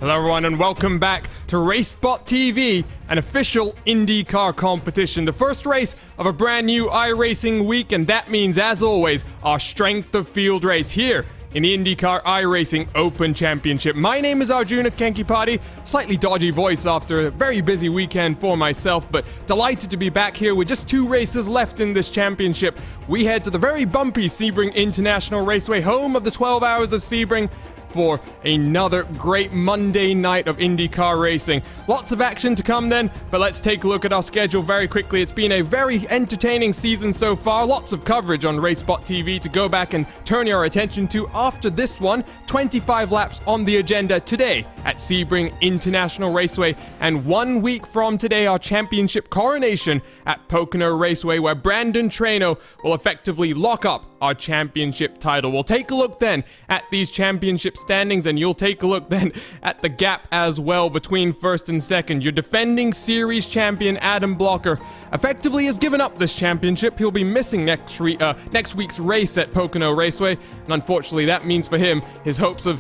Hello everyone and welcome back to RaceSpotTV, an official IndyCar competition. The first race of a brand new iRacing week, and that means, as always, our strength of field race here in the IndyCar iRacing Open Championship. My name is Arjuna Kankipati, slightly dodgy voice after a very busy weekend for myself, but delighted to be back here with just 2 races left in this championship. We head to the very bumpy Sebring International Raceway, home of the 12 Hours of Sebring, for another great Monday night of IndyCar racing. Lots of action to come then, but let's take a look at our schedule very quickly. It's been a very entertaining season so far. Lots of coverage on RaceSpotTV to go back and turn your attention to after this one. 25 laps on the agenda today at Sebring International Raceway, and 1 week from today, our championship coronation at Pocono Raceway, where Brandon Traino will effectively lock up our championship title. We'll take a look then at these championship standings, and you'll take a look then at the gap as well between first and second. Your defending series champion Adam Blocker effectively has given up this championship. He'll be missing next week's race at Pocono Raceway, and unfortunately that means for him his hopes of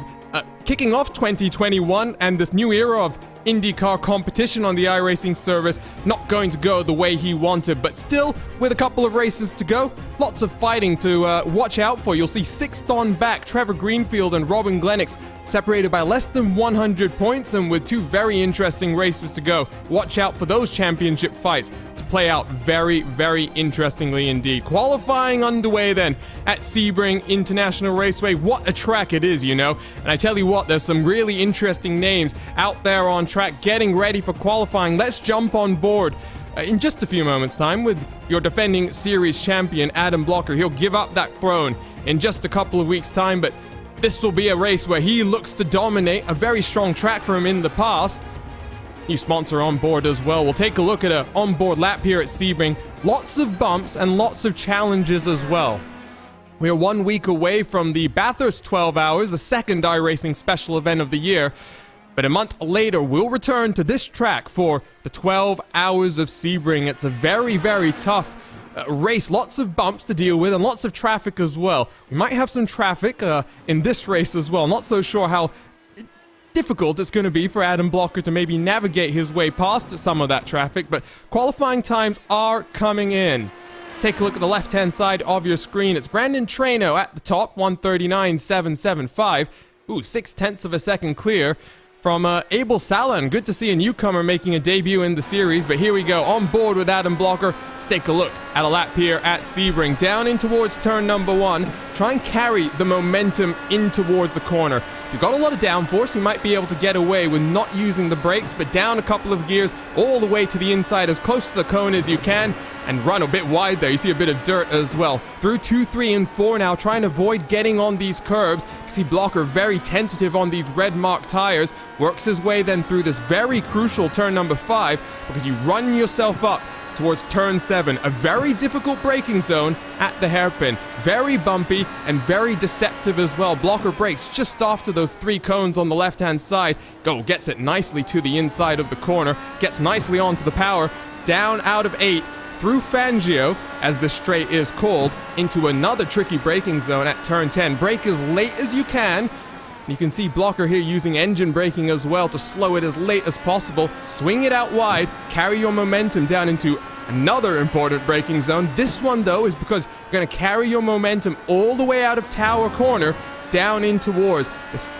kicking off 2021 and this new era of IndyCar competition on the iRacing service not going to go the way he wanted. But still, with a couple of races to go, lots of fighting to watch out for. You'll see 6th on back Trevor Greenfield and Robin Glennox separated by less than 100 points, and with 2 very interesting races to go. Watch out for those championship fights to play out very, very interestingly indeed. Qualifying underway then at Sebring International Raceway. What a track it is, you know. And I tell you what, there's some really interesting names out there on track getting ready for qualifying. Let's jump on board in just a few moments time with your defending series champion Adam Blocker. He'll give up that throne in just a couple of weeks time, but this will be a race where he looks to dominate. A very strong track for him in the past. New sponsor on board as well. We'll take a look at an onboard lap here at Sebring. Lots of bumps and lots of challenges as well. We are 1 week away from the Bathurst 12 Hours, the second iRacing special event of the year. But a month later, we'll return to this track for the 12 Hours of Sebring. It's a very, very tough race. Lots of bumps to deal with and lots of traffic as well. We might have some traffic in this race as well. Not so sure how difficult it's going to be for Adam Blocker to maybe navigate his way past some of that traffic, but qualifying times are coming in. Take a look at the left-hand side of your screen. It's Brandon Traino at the top, 139.775. Ooh, 0.6 of a second clear from Abel Salan. Good to see a newcomer making a debut in the series, but here we go, on board with Adam Blocker. Let's take a look at a lap here at Sebring. Down in towards turn number 1. Try and carry the momentum in towards the corner. If you've got a lot of downforce, you might be able to get away with not using the brakes, but down a couple of gears all the way to the inside, as close to the cone as you can, and run a bit wide there. You see a bit of dirt as well. Through 2, 3, and 4 now, trying to avoid getting on these curbs. You see Blocker very tentative on these red mark tires. Works his way then through this very crucial turn number 5, because you run yourself up towards turn 7, a very difficult braking zone at the hairpin. Very bumpy and very deceptive as well. Blocker brakes just after those 3 cones on the left-hand side. Gets it nicely to the inside of the corner, gets nicely onto the power. Down out of 8, through Fangio, as the straight is called, into another tricky braking zone at turn 10. Brake as late as you can. You can see Blocker here using engine braking as well to slow it as late as possible. Swing it out wide, carry your momentum down into another important braking zone. This one, though, is because you're going to carry your momentum all the way out of Tower Corner down in towards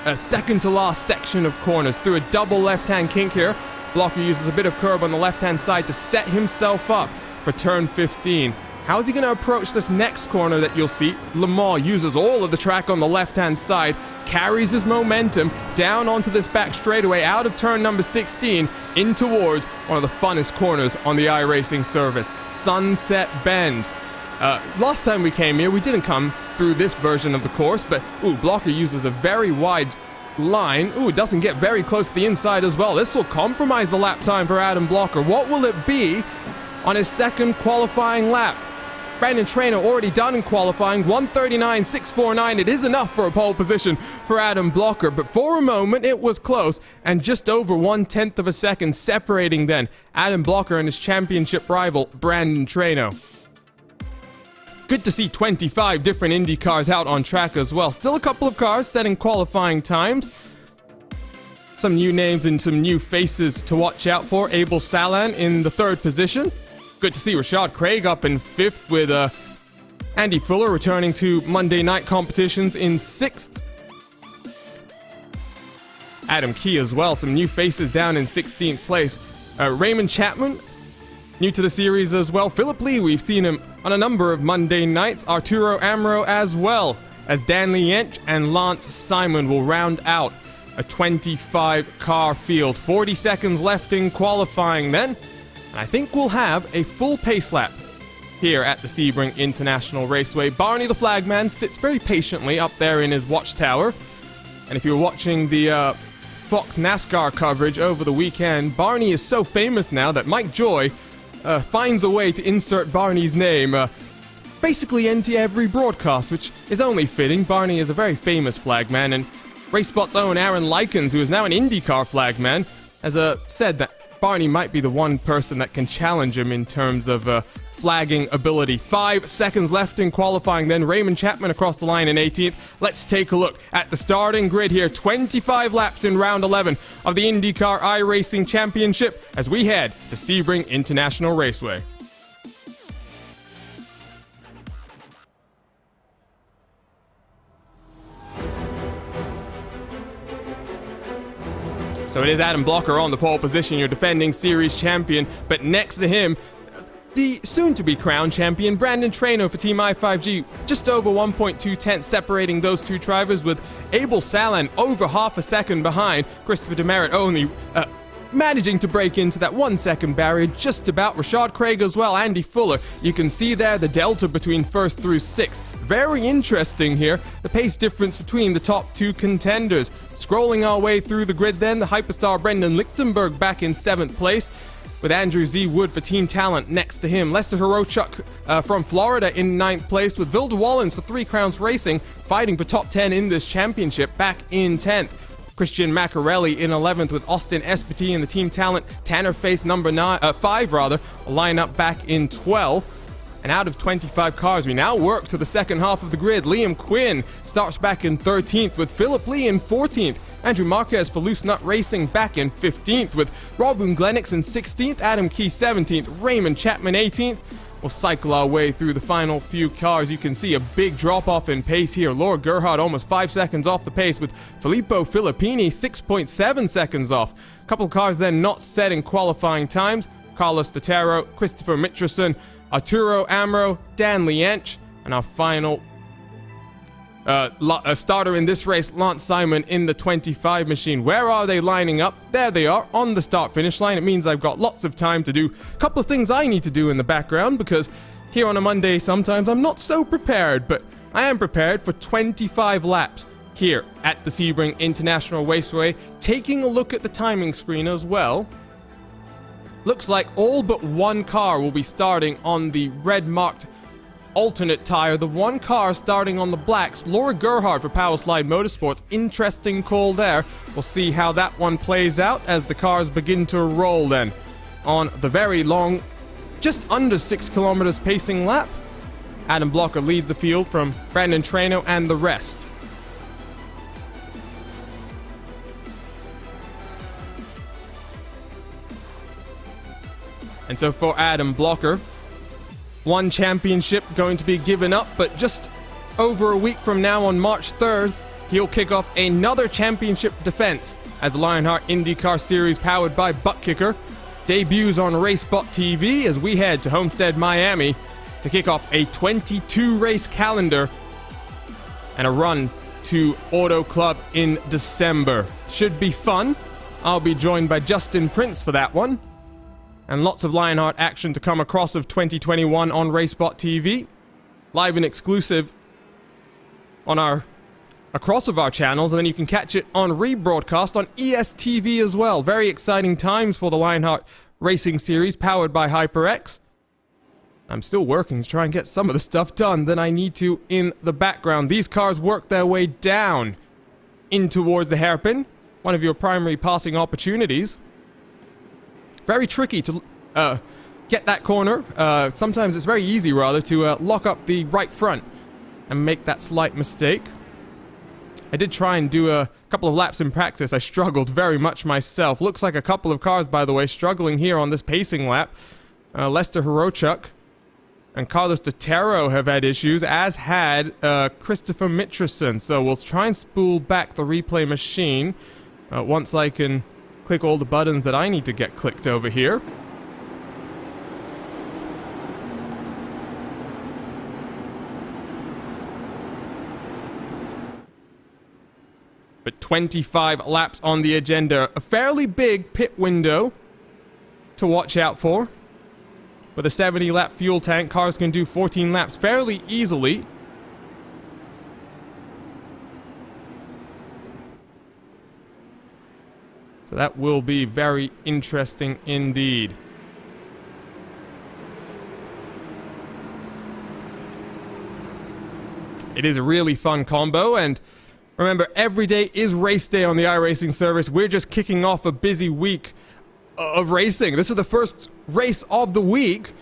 a second to last section of corners through a double left-hand kink here. Blocker uses a bit of curb on the left-hand side to set himself up for turn 15. How is he going to approach this next corner that you'll see? Lamar uses all of the track on the left-hand side, carries his momentum down onto this back straightaway out of turn number 16 in towards one of the funnest corners on the iRacing service, Sunset Bend. Last time we came here, we didn't come through this version of the course, but Blocker uses a very wide line. It doesn't get very close to the inside as well. This will compromise the lap time for Adam Blocker. What will it be on his second qualifying lap? Brandon Trainer already done in qualifying, 1:39.649. It is enough for a pole position for Adam Blocker, but for a moment it was close, and just over 1/10 of a second separating then Adam Blocker and his championship rival Brandon Trainer. Good to see 25 different Indy cars out on track as well. Still a couple of cars setting qualifying times. Some new names and some new faces to watch out for. Abel Salan in the 3rd position. Good to see Rashad Craig up in 5th with Andy Fuller returning to Monday night competitions in 6th. Adam Key as well, some new faces down in 16th place. Raymond Chapman, new to the series as well. Philip Lee, we've seen him on a number of Monday nights. Arturo Amaro as well, as Dan Liench and Lance Simon will round out a 25-car field. 40 seconds left in qualifying then. And I think we'll have a full pace lap here at the Sebring International Raceway. Barney the Flagman sits very patiently up there in his watchtower. And if you're watching the Fox NASCAR coverage over the weekend, Barney is so famous now that Mike Joy finds a way to insert Barney's name basically into every broadcast, which is only fitting. Barney is a very famous flagman, and RaceSpot's own Aaron Likens, who is now an IndyCar flagman, has said that Barney might be the one person that can challenge him in terms of flagging ability. 5 seconds left in qualifying then. Raymond Chapman across the line in 18th. Let's take a look at the starting grid here. 25 laps in round 11 of the IndyCar iRacing Championship as we head to Sebring International Raceway. So it is Adam Blocker on the pole position, your defending series champion, but next to him, the soon-to-be crowned champion, Brandon Trainer for Team i5G, just over 1.2 tenths separating those two drivers, with Abel Salan over half a second behind. Christopher Demerit only managing to break into that 1 second barrier just about. Rashad Craig as well, Andy Fuller. You can see there the delta between 1st through 6th. Very interesting here, the pace difference between the top two contenders. Scrolling our way through the grid then, the hyperstar Brendan Lichtenberg back in 7th place, with Andrew Z. Wood for Team Talent next to him. Lester Hirochuk from Florida in 9th place, with Vilda Wallens for 3 Crowns Racing fighting for top 10 in this championship back in 10th. Christian Macarelli in 11th, with Austin Espity in the Team Talent Tanner Face number 5 line up back in 12th. And out of 25 cars, we now work to the second half of the grid. Liam Quinn starts back in 13th, with Philip Lee in 14th. Andrew Marquez for Loose Nut Racing back in 15th, with Robin Glennox in 16th, Adam Key 17th, Raymond Chapman 18th. We'll cycle our way through the final few cars. You can see a big drop-off in pace here. Laura Gerhardt almost 5 seconds off the pace, with Filippo Filippini 6.7 seconds off. A couple of cars then not set in qualifying times. Carlos Totero, Christopher Mitcherson, Arturo Amaro, Dan Liench, and our final starter in this race, Lance Simon in the 25 machine. Where are they lining up? There they are on the start-finish line. It means I've got lots of time to do a couple of things I need to do in the background, because here on a Monday sometimes I'm not so prepared, but I am prepared for 25 laps here at the Sebring International Raceway. Taking a look at the timing screen as well, looks like all but one car will be starting on the red-marked alternate tire. The one car starting on the blacks, Laura Gerhardt for Powerslide Motorsports. Interesting call there. We'll see how that one plays out as the cars begin to roll then on the very long just under 6 kilometers pacing lap. Adam Blocker leads the field from Brandon Traino and the rest. And so for Adam Blocker, one championship going to be given up, but just over a week from now on March 3rd, he'll kick off another championship defense as the Lionheart IndyCar Series powered by Butt Kicker debuts on RaceSpotTV as we head to Homestead, Miami to kick off a 22-race calendar and a run to Auto Club in December. Should be fun. I'll be joined by Justin Prince for that one. And lots of Lionheart action to come across of 2021 on RaceSpotTV. Live and exclusive on across of our channels, and then you can catch it on rebroadcast on ESTV as well. Very exciting times for the Lionheart Racing Series powered by HyperX. I'm still working to try and get some of the stuff done that I need to in the background. These cars work their way down in towards the hairpin, one of your primary passing opportunities. Very tricky to get that corner. Sometimes it's very easy, rather, to lock up the right front and make that slight mistake. I did try and do a couple of laps in practice. I struggled very much myself. Looks like a couple of cars, by the way, struggling here on this pacing lap. Lester Horochuk and Carlos Dotero have had issues, as had Christopher Mitrison. So we'll try and spool back the replay machine once I can click all the buttons that I need to get clicked over here. But 25 laps on the agenda. A fairly big pit window to watch out for. With a 70-lap fuel tank, cars can do 14 laps fairly easily. So that will be very interesting indeed. It is a really fun combo, and remember, every day is race day on the iRacing service. We're just kicking off a busy week of racing. This is the first race of the week,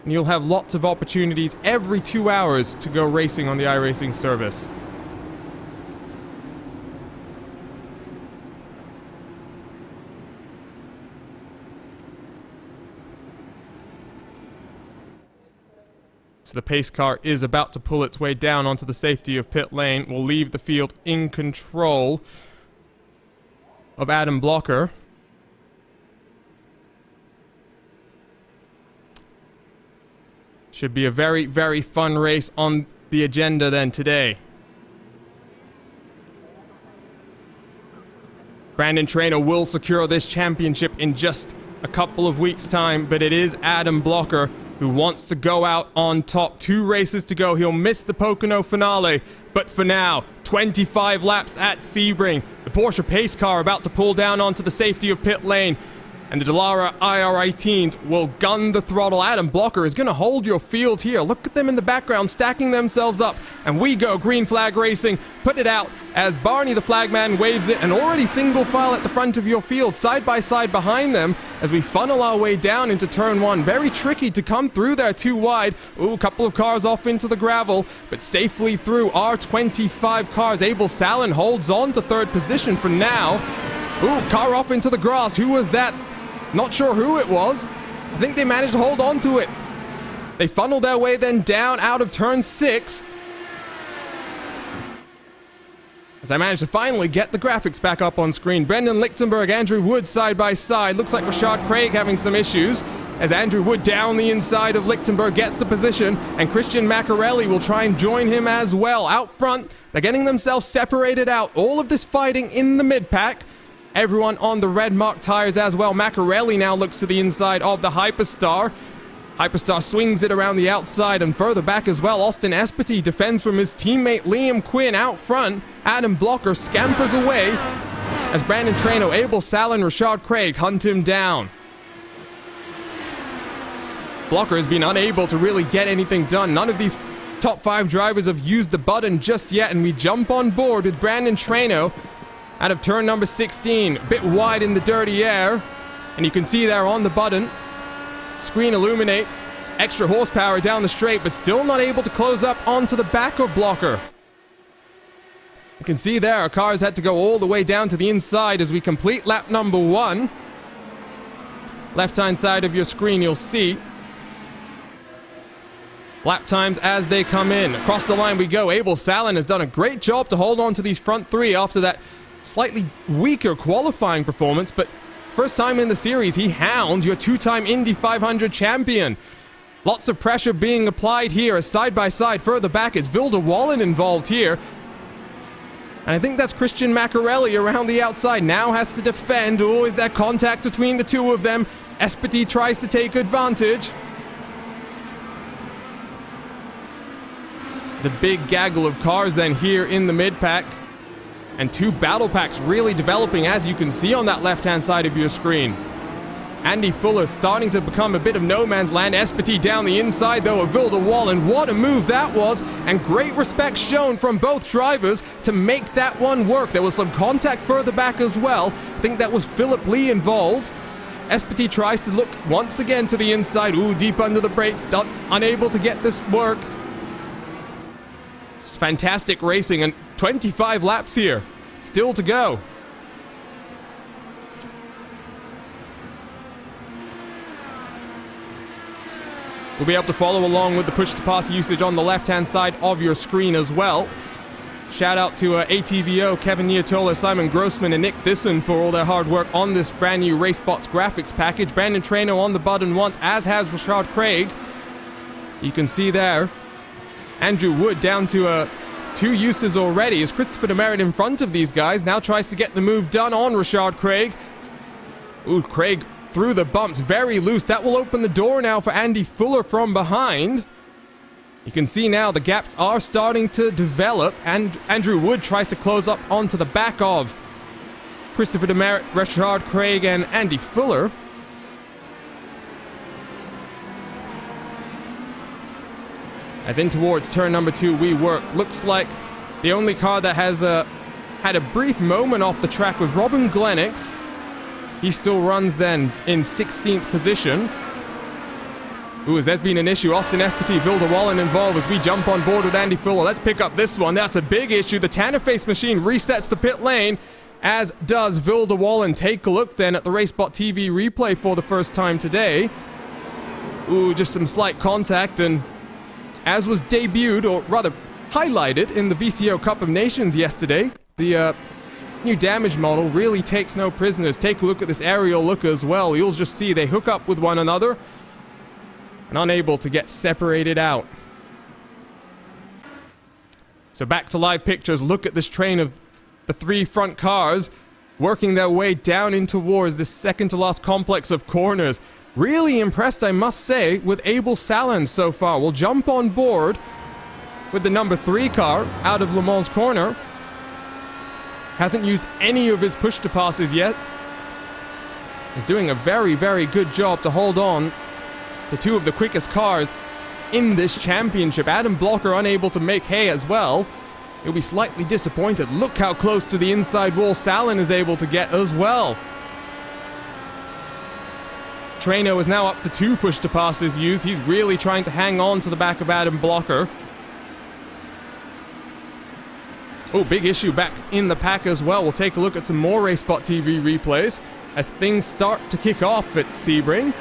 and you'll have lots of opportunities every 2 hours to go racing on the iRacing service. So the pace car is about to pull its way down onto the safety of pit lane. Will leave the field in control of Adam Blocker. Should be a very, very fun race on the agenda then today. Brandon Traino will secure this championship in just a couple of weeks' time, but it is Adam Blocker who wants to go out on top. 2 races to go. He'll miss the Pocono finale, but for now, 25 laps at Sebring. The Porsche pace car about to pull down onto the safety of pit lane, and the Dallara IR18s will gun the throttle. Adam Blocker is going to hold your field here. Look at them in the background, stacking themselves up, and we go green flag racing. Put it out as Barney the flagman waves it, and already single file at the front of your field, side by side behind them as we funnel our way down into turn 1. Very tricky to come through there too wide. Ooh, a couple of cars off into the gravel, but safely through. Our 25 cars. Abel Salin holds on to 3rd position for now. Ooh, car off into the grass. Who was that? Not sure who it was. I think they managed to hold on to it. They funneled their way then down out of turn 6. As I managed to finally get the graphics back up on screen. Brendan Lichtenberg, Andrew Wood side by side. Looks like Rashad Craig having some issues. As Andrew Wood down the inside of Lichtenberg gets the position. And Christian Macarelli will try and join him as well. Out front, they're getting themselves separated out. All of this fighting in the mid-pack. Everyone on the red mark tires as well. Macarelli now looks to the inside of the Hyperstar. Hyperstar swings it around the outside and further back as well. Austin Espety defends from his teammate Liam Quinn out front. Adam Blocker scampers away as Brandon Traino, Abel Salin, Rashad Craig hunt him down. Blocker has been unable to really get anything done. None of these top 5 drivers have used the button just yet, and we jump on board with Brandon Traino out of turn number 16, a bit wide in the dirty air, and you can see there on the button Screen illuminates. Extra horsepower down the straight, but still not able to close up onto the back of Blocker. You can see there, our cars had to go all the way down to the inside as we complete lap number 1. Left-hand side of your screen, you'll see lap times as they come in. Across the line we go. Abel Salin has done a great job to hold on to these front 3 after that slightly weaker qualifying performance, but first time in the series, he hounds your 2-time Indy 500 champion. Lots of pressure being applied here as side by side further back is Vilde Wallen involved here. And I think that's Christian Macarelli around the outside. Now has to defend. Oh, is there contact between the two of them? Espety tries to take advantage. There's a big gaggle of cars then here in the mid-pack. And 2 battle packs really developing, as you can see on that left-hand side of your screen. Andy Fuller starting to become a bit of no man's land. Espety down the inside though of Vilde Wallen. What a move that was, and great respect shown from both drivers to make that one work. There was some contact further back as well. I think that was Philip Lee involved. Espety tries to look once again to the inside. Ooh, deep under the brakes, unable to get this work. It's fantastic racing, and 25 laps here, still to go. We'll be able to follow along with the push-to-pass usage on the left-hand side of your screen as well. Shout out to ATVO, Kevin Niatola, Simon Grossman, and Nick Thisson for all their hard work on this brand new RaceSpots graphics package. Brandon Traino on the button once, as has Rashard Craig. You can see there, Andrew Wood down to 2 uses already as Christopher Demerit in front of these guys. Now tries to get the move done on Rashard Craig. Ooh, Craig through the bumps, very loose. That will open the door now for Andy Fuller from behind. You can see now the gaps are starting to develop, and Andrew Wood tries to close up onto the back of Christopher Demerit, Rashard Craig, and Andy Fuller. As in towards turn number 2 we work. Looks like the only car that has had a brief moment off the track was Robin Glennox. He still runs then in 16th position. Ooh, as there's been an issue. Austin Espety, Vilde Wallen involved as we jump on board with Andy Fuller. Let's pick up this one. That's a big issue. The Tannerface machine resets the pit lane, as does Vilde Wallen. Take a look then at the RaceSpotTV replay for the first time today. Ooh, just some slight contact, and as was debuted, or rather highlighted in the VCO Cup of Nations yesterday, the new damage model really takes no prisoners. Take a look at this aerial look as well. You'll just see they hook up with one another and unable to get separated out. So back to live pictures. Look at this train of the 3 front cars working their way down in towards this second to last complex of corners. Really impressed, I must say, with Abel Salin so far. We'll jump on board with the number 3 car out of Le Mans corner. Hasn't used any of his push-to-passes yet. He's doing a very, very good job to hold on to 2 of the quickest cars in this championship. Adam Blocker unable to make hay as well. He'll be slightly disappointed. Look how close to the inside wall Salin is able to get as well. Traino is now up to 2 push-to-passes used. He's really trying to hang on to the back of Adam Blocker. Oh, big issue back in the pack as well. We'll take a look at some more RaceSpotTV replays as things start to kick off at Sebring.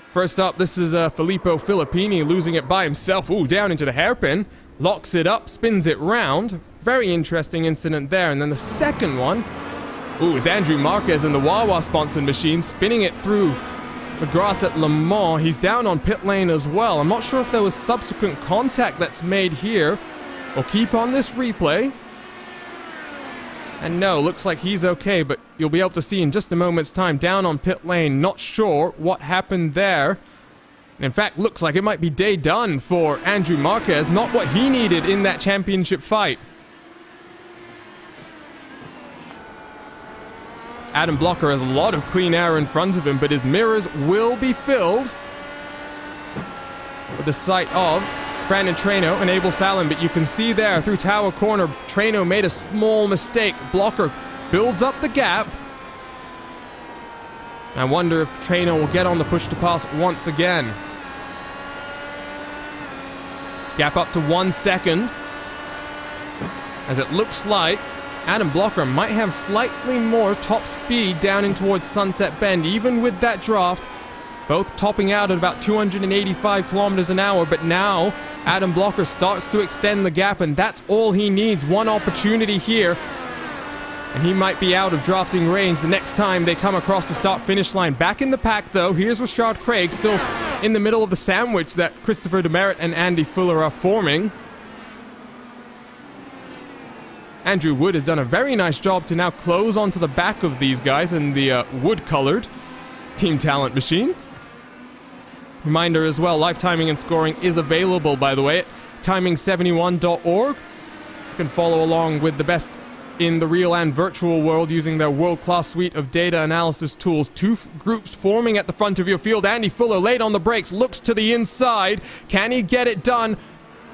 First up, this is Filippo Filippini losing it by himself. Ooh, down into the hairpin. Locks it up, spins it round. Very interesting incident there. And then the second one, ooh, is Andrew Marquez in the Wawa-sponsored machine, spinning it through the grass at Le Mans. He's down on pit lane as well. I'm not sure if there was subsequent contact that's made here. We'll keep on this replay. And no, looks like he's okay, but you'll be able to see in just a moment's time down on pit lane. Not sure what happened there. In fact, looks like it might be day done for Andrew Marquez. Not what he needed in that championship fight. Adam Blocker has a lot of clean air in front of him, but his mirrors will be filled with the sight of Brandon Traino and Abel Salin. But you can see there through Tower Corner, Traino made a small mistake. Blocker builds up the gap. I wonder if Trainer will get on the push to pass once again. Gap up to 1 second. As it looks like Adam Blocker might have slightly more top speed down in towards Sunset Bend, even with that draft. Both topping out at about 285 kilometers an hour, but now Adam Blocker starts to extend the gap, and that's all he needs. One opportunity here, and he might be out of drafting range the next time they come across the start-finish line. Back in the pack, though, here's Rashard Craig, still in the middle of the sandwich that Christopher Demerit and Andy Fuller are forming. Andrew Wood has done a very nice job to now close onto the back of these guys in the wood-colored Team Talent machine. Reminder as well, live timing and scoring is available, by the way, at timing71.org. You can follow along with the best in the real and virtual world using their world-class suite of data analysis tools. Two groups forming at the front of your field. Andy Fuller late on the brakes, looks to the inside. Can he get it done?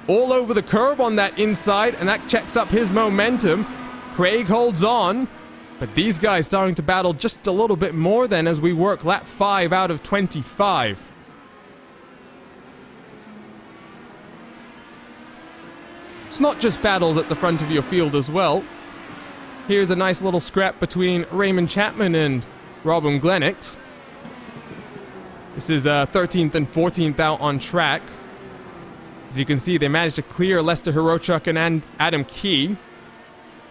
All over the curb on that inside, and that checks up his momentum. Craig holds on, but these guys starting to battle just a little bit more then as we work lap 5 out of 25. It's not just battles at the front of your field as well. Here's a nice little scrap between Raymond Chapman and Robin Glennox. This is 13th and 14th out on track. As you can see, they managed to clear Lester Hirochuk and Adam Key.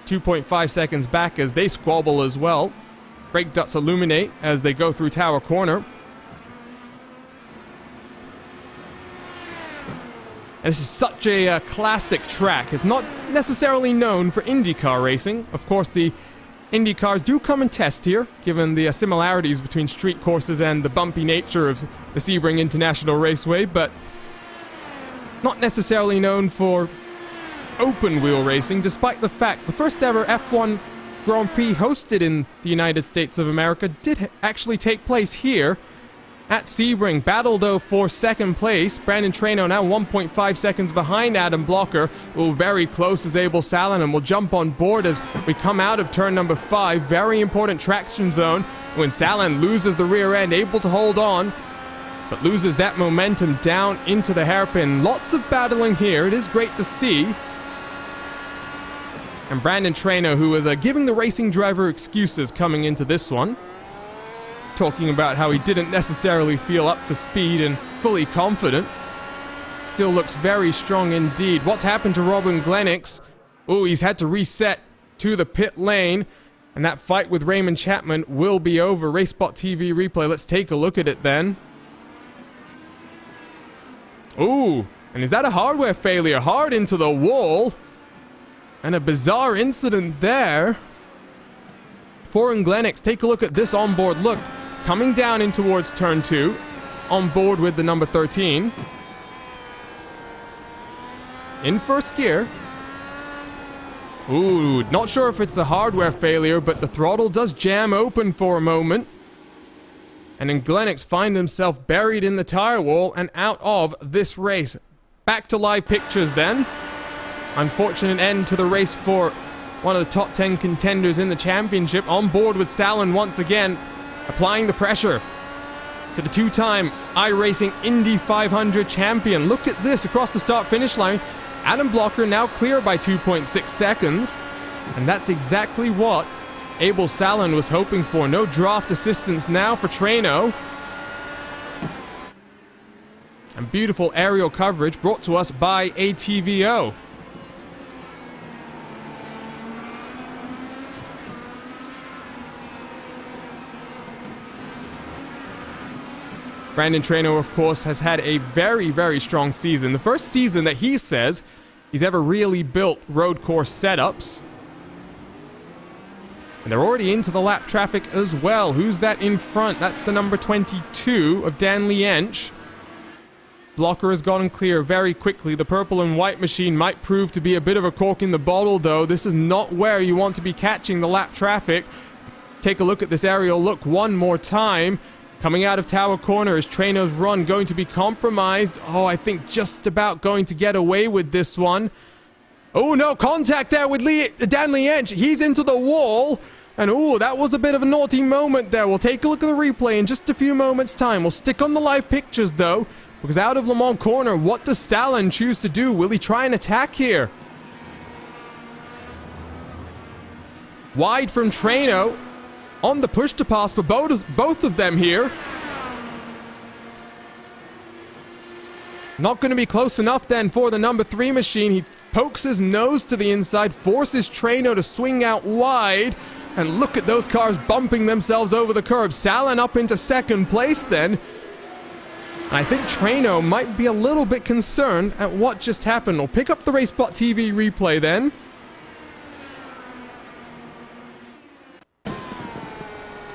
2.5 seconds back as they squabble as well. Brake ducts illuminate as they go through Tower Corner. And this is such a classic track. It's not necessarily known for IndyCar racing. Of course, the IndyCars do come and test here, given the similarities between street courses and the bumpy nature of the Sebring International Raceway, but not necessarily known for open-wheel racing, despite the fact the first ever F1 Grand Prix hosted in the United States of America did actually take place here at Sebring. Battle, though, for second place. Brandon Traino now 1.5 seconds behind Adam Blocker. Ooh, very close as Abel Salonen will jump on board as we come out of turn number 5. Very important traction zone when Salonen loses the rear end, able to hold on, but loses that momentum down into the hairpin. Lots of battling here. It is great to see. And Brandon Traino, who is giving the racing driver excuses coming into this one, talking about how he didn't necessarily feel up to speed and fully confident. Still looks very strong indeed. What's happened to Robin Glennox? Ooh, he's had to reset to the pit lane, and that fight with Raymond Chapman will be over. RaceSpotTV replay. Let's take a look at it then. Ooh, and is that a hardware failure? Hard into the wall. And a bizarre incident there. For Glennox, take a look at this onboard look. Coming down in towards turn 2. On board with the number 13. In first gear. Ooh, not sure if it's a hardware failure, but the throttle does jam open for a moment. And then Glennox finds himself buried in the tire wall and out of this race. Back to live pictures then. Unfortunate end to the race for one of the top 10 contenders in the championship. On board with Salonen once again, applying the pressure to the two-time iRacing Indy 500 champion. Look at this across the start-finish line. Adam Blocker now clear by 2.6 seconds. And that's exactly what Abel Salonen was hoping for. No draft assistance now for Traino. And beautiful aerial coverage brought to us by ATVO. Brandon Traino, of course, has had a very, very strong season. The first season that he says he's ever really built road course setups. And they're already into the lap traffic as well. Who's that in front? That's the number 22 of Dan Liench. Blocker has gotten clear very quickly. The purple and white machine might prove to be a bit of a cork in the bottle, though. This is not where you want to be catching the lap traffic. Take a look at this aerial look one more time. Coming out of Tower Corner, is Traino's run going to be compromised? Oh, I think just about going to get away with this one. Oh no, contact there with Dan Liench. He's into the wall. And oh, that was a bit of a naughty moment there. We'll take a look at the replay in just a few moments' time. We'll stick on the live pictures though, because out of Le Mans corner, what does Salin choose to do? Will he try and attack here? Wide from Traino, on the push to pass for both of them here. Not going to be close enough then for the number 3 machine. He pokes his nose to the inside, forces Traino to swing out wide. And look at those cars bumping themselves over the curb. Salin up into second place then. I think Traino might be a little bit concerned at what just happened. We'll pick up the RaceSpotTV replay then.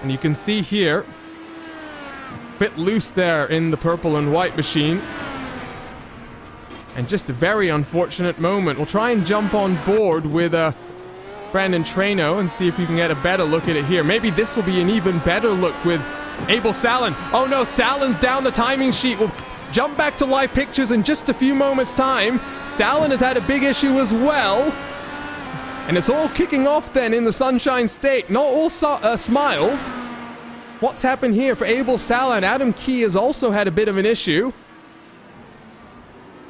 And you can see here, a bit loose there in the purple and white machine. And just a very unfortunate moment. We'll try and jump on board with Brandon Traino and see if we can get a better look at it here. Maybe this will be an even better look with Abel Salin. Oh no, Salin's down the timing sheet. We'll jump back to live pictures in just a few moments' time. Salin has had a big issue as well. And it's all kicking off then in the Sunshine State. Not all smiles. What's happened here for Abel Salin? Adam Key has also had a bit of an issue.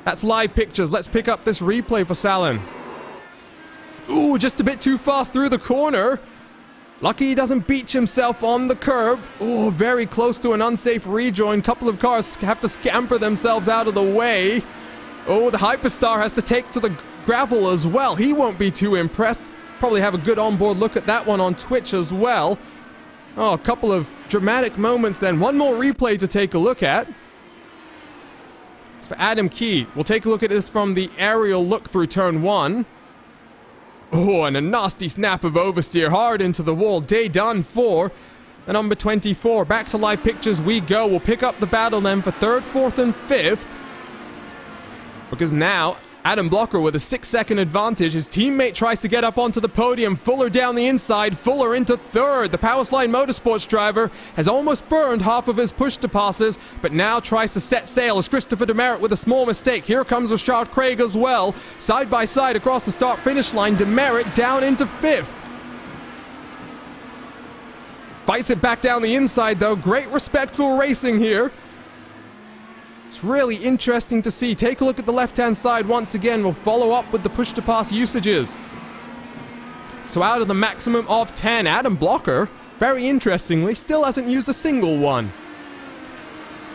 That's live pictures. Let's pick up this replay for Salin. Ooh, just a bit too fast through the corner. Lucky he doesn't beach himself on the curb. Ooh, very close to an unsafe rejoin. Couple of cars have to scamper themselves out of the way. Oh, the Hyperstar has to take to the gravel as well. He won't be too impressed. Probably have a good onboard look at that one on Twitch as well. Oh, a couple of dramatic moments then. One more replay to take a look at. It's for Adam Key. We'll take a look at this from the aerial look through turn 1. Oh, and a nasty snap of oversteer hard into the wall. Day done for the number 24. Back to live pictures we go. We'll pick up the battle then for 3rd, 4th, and 5th. Because now, Adam Blocker with a 6-second advantage. His teammate tries to get up onto the podium. Fuller down the inside. Fuller into 3rd. The Powerslide Motorsports driver has almost burned half of his push to passes, but now tries to set sail as Christopher Demerit with a small mistake. Here comes Rashad Craig as well. Side by side across the start-finish line. Demerit down into 5th. Fights it back down the inside though. Great respectful racing here. It's really interesting to see. Take a look at the left-hand side once again. We'll follow up with the push-to-pass usages. So out of the maximum of 10, Adam Blocker, very interestingly, still hasn't used a single one.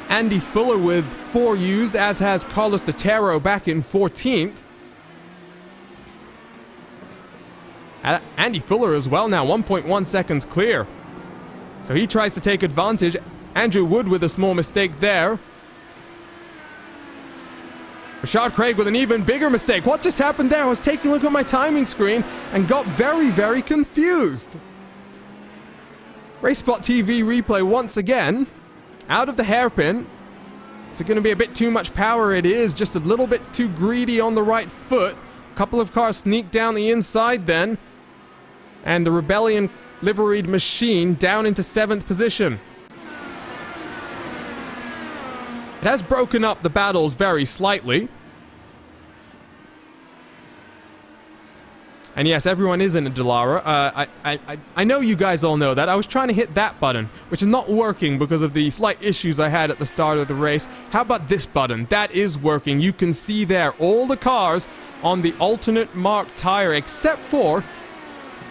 Andy Fuller with 4 used, as has Carlos Totero back in 14th. Andy Fuller as well now, 1.1 seconds clear. So he tries to take advantage. Andrew Wood with a small mistake there. Rashad Craig with an even bigger mistake. What just happened there? I was taking a look at my timing screen and got very, very confused. RaceSpotTV replay once again. Out of the hairpin. Is it going to be a bit too much power? It is. Just a little bit too greedy on the right foot. A couple of cars sneak down the inside then. And the Rebellion liveried machine down into 7th position. It has broken up the battles very slightly. And yes, everyone is in a Dallara. I know you guys all know that. I was trying to hit that button, which is not working because of the slight issues I had at the start of the race. How about this button? That is working. You can see there all the cars on the alternate mark tire, except for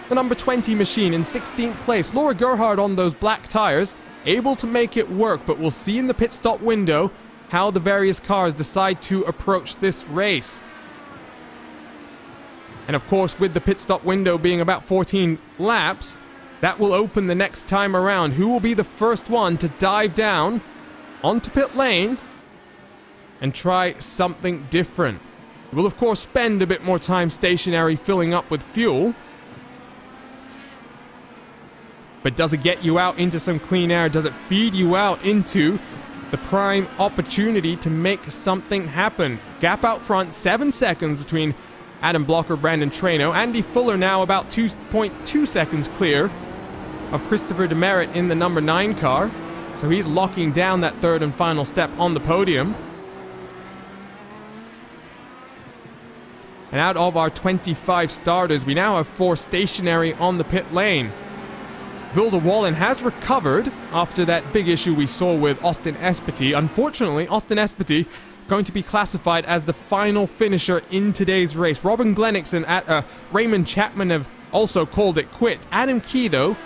the number 20 machine in 16th place. Laura Gerhard on those black tires, able to make it work, but we'll see in the pit stop window how the various cars decide to approach this race. And of course, with the pit stop window being about 14 laps, that will open the next time around. Who will be the first one to dive down onto pit lane and try something different? We'll of course spend a bit more time stationary filling up with fuel. But does it get you out into some clean air? Does it feed you out into the prime opportunity to make something happen? Gap out front, 7 seconds between Adam Blocker, Brandon Traino. Andy Fuller now about 2.2 seconds clear of Christopher Demerit in the number 9 car. So he's locking down that third and final step on the podium. And out of our 25 starters, we now have 4 stationary on the pit lane. Wilde-Wallen has recovered after that big issue we saw with Austin Espety. Unfortunately, Austin Espety going to be classified as the final finisher in today's race. Robin Glennickson and Raymond Chapman have also called it quits. Adam Key, though,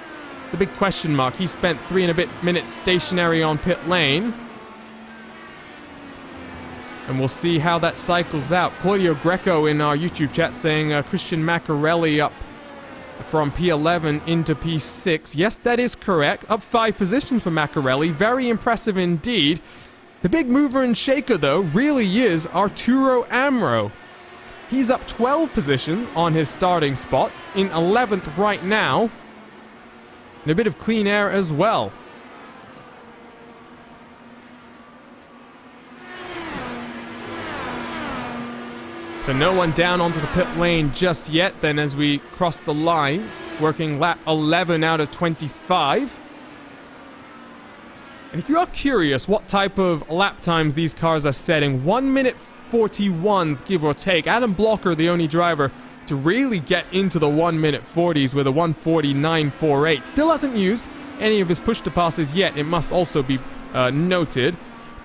the big question mark. He spent 3 and a bit minutes stationary on pit lane. And we'll see how that cycles out. Claudio Greco in our YouTube chat saying Christian Maccarelli up from P11 into P6. Yes, that is correct. Up 5 positions for Maccarelli. Very impressive indeed. The big mover and shaker, though, really is Arturo Amro. He's up 12 positions on his starting spot, in 11th right now. And a bit of clean air as well. So no one down onto the pit lane just yet then as we cross the line. Working lap 11 out of 25. And if you are curious what type of lap times these cars are setting, 1 minute 41s give or take. Adam Blocker, the only driver to really get into the 1 minute 40s with a 1:49.48. Still hasn't used any of his push-to-passes yet, it must also be noted.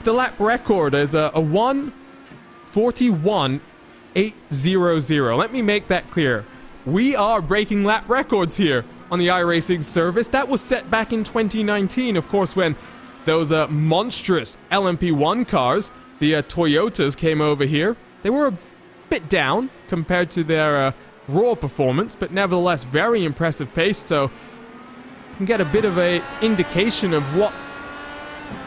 The lap record is a 1:41.800. Let me make that clear. We are breaking lap records here on the iRacing service. That was set back in 2019, of course, when those monstrous LMP1 cars, the Toyotas, came over here. They were a bit down compared to their raw performance, but nevertheless very impressive pace, so you can get a bit of an indication of what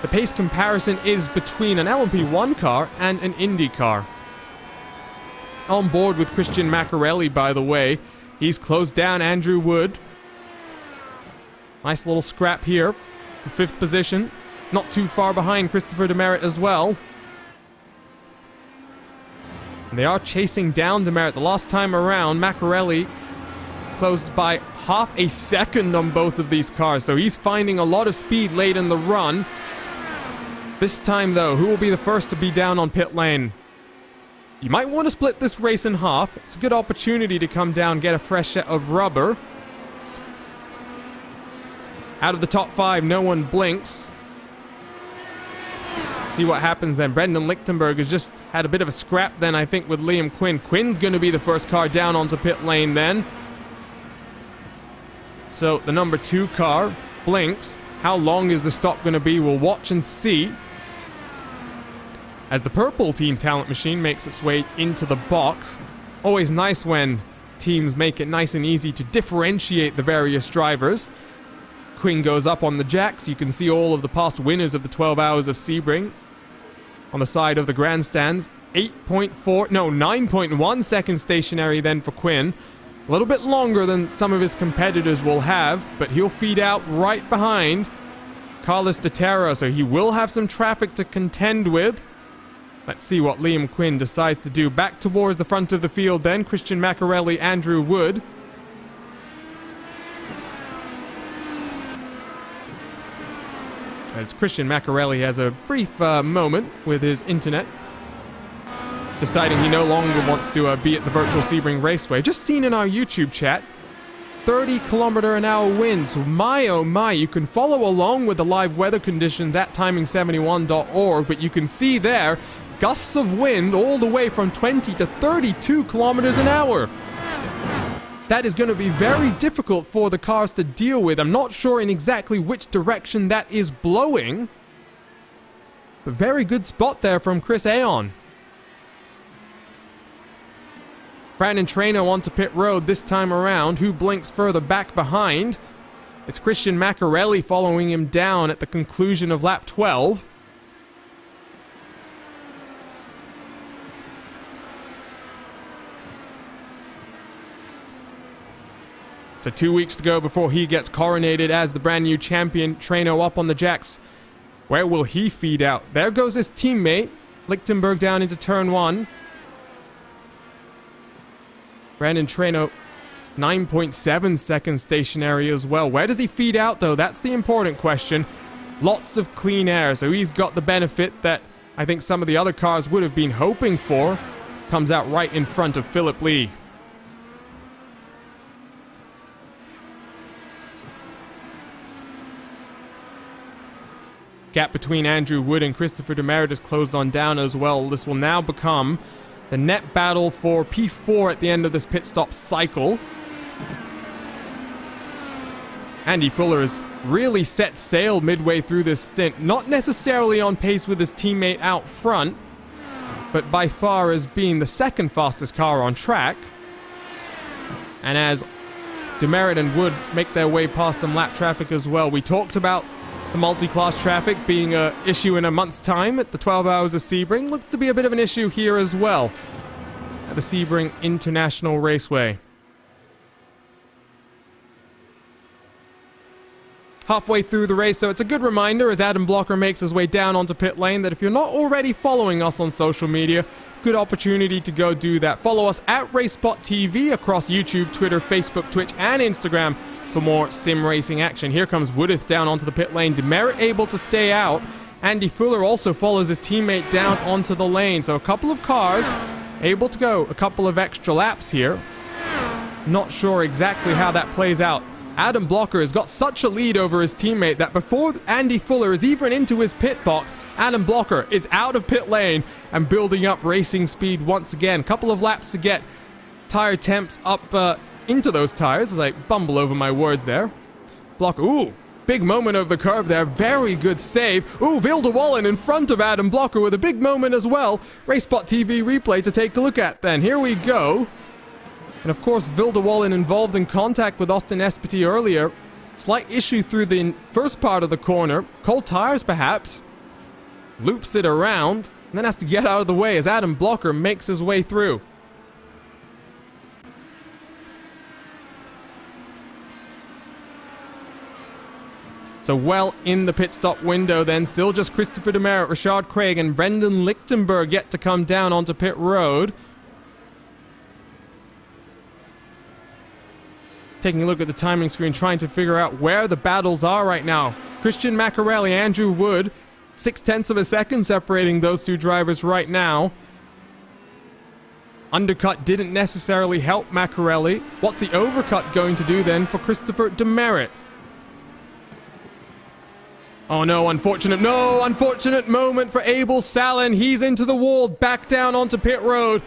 the pace comparison is between an LMP1 car and an Indy car. On board with Christian Maccarelli, by the way. He's closed down Andrew Wood. Nice little scrap here for 5th position. Not too far behind Christopher Demerit as well. And they are chasing down Demerit. The last time around, Maccarelli closed by half a second on both of these cars. So he's finding a lot of speed late in the run. This time, though, who will be the first to be down on pit lane? You might want to split this race in half. It's a good opportunity to come down, get a fresh set of rubber. Out of the top 5, no one blinks. See what happens then. Brendan Lichtenberg has just had a bit of a scrap then, I think, with Liam Quinn. Quinn's going to be the first car down onto pit lane then. So the number 2 car blinks. How long is the stop going to be? We'll watch and see. As the purple Team Talent Machine makes its way into the box. Always nice when teams make it nice and easy to differentiate the various drivers. Quinn goes up on the jacks. You can see all of the past winners of the 12 Hours of Sebring on the side of the grandstands. 9.1 seconds stationary then for Quinn. A little bit longer than some of his competitors will have, but he'll feed out right behind Carlos de Terra, so he will have some traffic to contend with. Let's see what Liam Quinn decides to do. Back towards the front of the field then. Christian Maccarelli, Andrew Wood. As Christian Maccarelli has a brief moment with his internet, deciding he no longer wants to be at the virtual Sebring Raceway. Just seen in our YouTube chat, 30km/h winds. My oh my, you can follow along with the live weather conditions at timing71.org, but you can see there gusts of wind all the way from 20 to 32 kilometers an hour. That is going to be very difficult for the cars to deal with. I'm not sure in exactly which direction that is blowing, but very good spot there from Chris Aon. Brandon Traino onto pit road this time around. Who blinks further back behind? It's Christian Maccarelli following him down at the conclusion of lap 12. So 2 weeks to go before he gets coronated as the brand new champion. Traino up on the jacks. Where will he feed out? There goes his teammate. Lichtenberg down into turn 1. Brandon Traino, 9.7 seconds stationary as well. Where does he feed out, though? That's the important question. Lots of clean air, so he's got the benefit that I think some of the other cars would have been hoping for. Comes out right in front of Philip Lee. Gap between Andrew Wood and Christopher Demerit has closed on down as well. This will now become the net battle for P4 at the end of this pit stop cycle. Andy Fuller has really set sail midway through this stint, not necessarily on pace with his teammate out front, but by far as being the second fastest car on track. And as Demerit and Wood make their way past some lap traffic as well, we talked about the multi-class traffic being an issue in a month's time at the 12 Hours of Sebring. Looks to be a bit of an issue here as well at the Sebring International Raceway. Halfway through the race, so it's a good reminder as Adam Blocker makes his way down onto pit lane that if you're not already following us on social media, good opportunity to go do that. Follow us at RaceSpotTV across YouTube, Twitter, Facebook, Twitch, and Instagram for more sim racing action. Here comes Woodith down onto the pit lane. Demerit able to stay out. Andy Fuller also follows his teammate down onto the lane. So a couple of cars able to go a couple of extra laps here. Not sure exactly how that plays out. Adam Blocker has got such a lead over his teammate that before Andy Fuller is even into his pit box, Adam Blocker is out of pit lane and building up racing speed once again. Couple of laps to get tire temps up into those tires as I bumble over my words there. Blocker, ooh, big moment over the curve there. Very good save. Ooh, Vildewallen in front of Adam Blocker with a big moment as well. RaceSpotTV replay to take a look at then. Here we go. And of course, Vildewallen involved in contact with Austin Espety earlier. Slight issue through the first part of the corner. Cold tires, perhaps. Loops it around, and then has to get out of the way as Adam Blocker makes his way through. So well in the pit stop window then. Still just Christopher Demerit, Richard Craig, and Brendan Lichtenberg yet to come down onto pit road. Taking a look at the timing screen, trying to figure out where the battles are right now. Christian Macarelli, Andrew Wood, 0.6 of a second separating those two drivers right now. Undercut didn't necessarily help Macarelli. What's the overcut going to do then for Christopher Demerit? Oh no, unfortunate moment for Abel Salin. He's into the wall, back down onto pit road.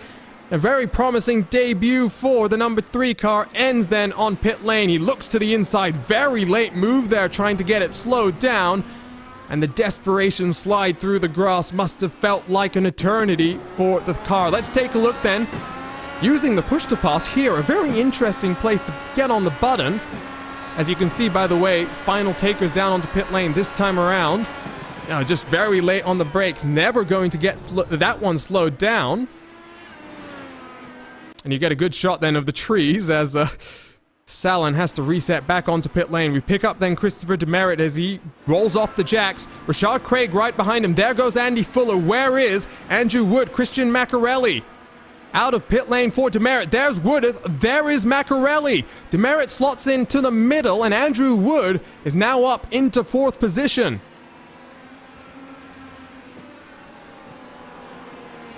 A very promising debut for the number 3 car ends then on pit lane. He looks to the inside, very late move there, trying to get it slowed down. And the desperation slide through the grass must have felt like an eternity for the car. Let's take a look then. Using the push to pass here, a very interesting place to get on the button. As you can see, by the way, final takers down onto pit lane this time around. Just very late on the brakes, never going to get that one slowed down. And you get a good shot then of the trees as Salin has to reset back onto pit lane. We pick up then Christopher Demerit as he rolls off the jacks. Richard Craig right behind him. There goes Andy Fuller. Where is Andrew Wood? Christian Macarelli out of pit lane for Demerit. There's Woodith. There is Macarelli. Demerit slots into the middle and Andrew Wood is now up into 4th position.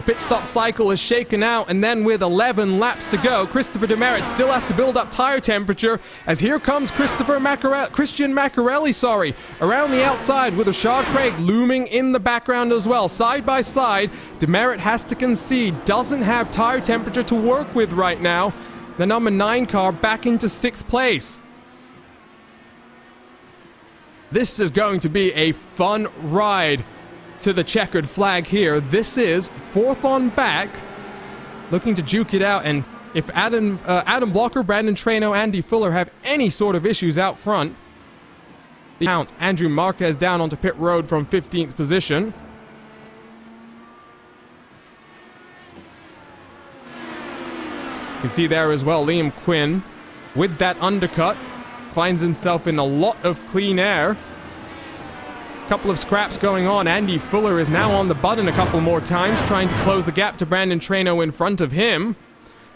Pit stop cycle is shaken out, and then with 11 laps to go, Christopher Demerit still has to build up tire temperature as here comes Christian Macarelli, around the outside with Richard Craig looming in the background as well. Side by side, Demerit has to concede, doesn't have tire temperature to work with right now. The number 9 car back into 6th place. This is going to be a fun ride to the checkered flag here. This is 4th on back, looking to juke it out, and if Adam Blocker, Brandon Treno, Andy Fuller have any sort of issues out front, the count. Andrew Marquez down onto pit road from 15th position. You can see there as well, Liam Quinn with that undercut finds himself in a lot of clean air. Couple of scraps going on. Andy Fuller is now on the button a couple more times, trying to close the gap to Brandon Treno in front of him.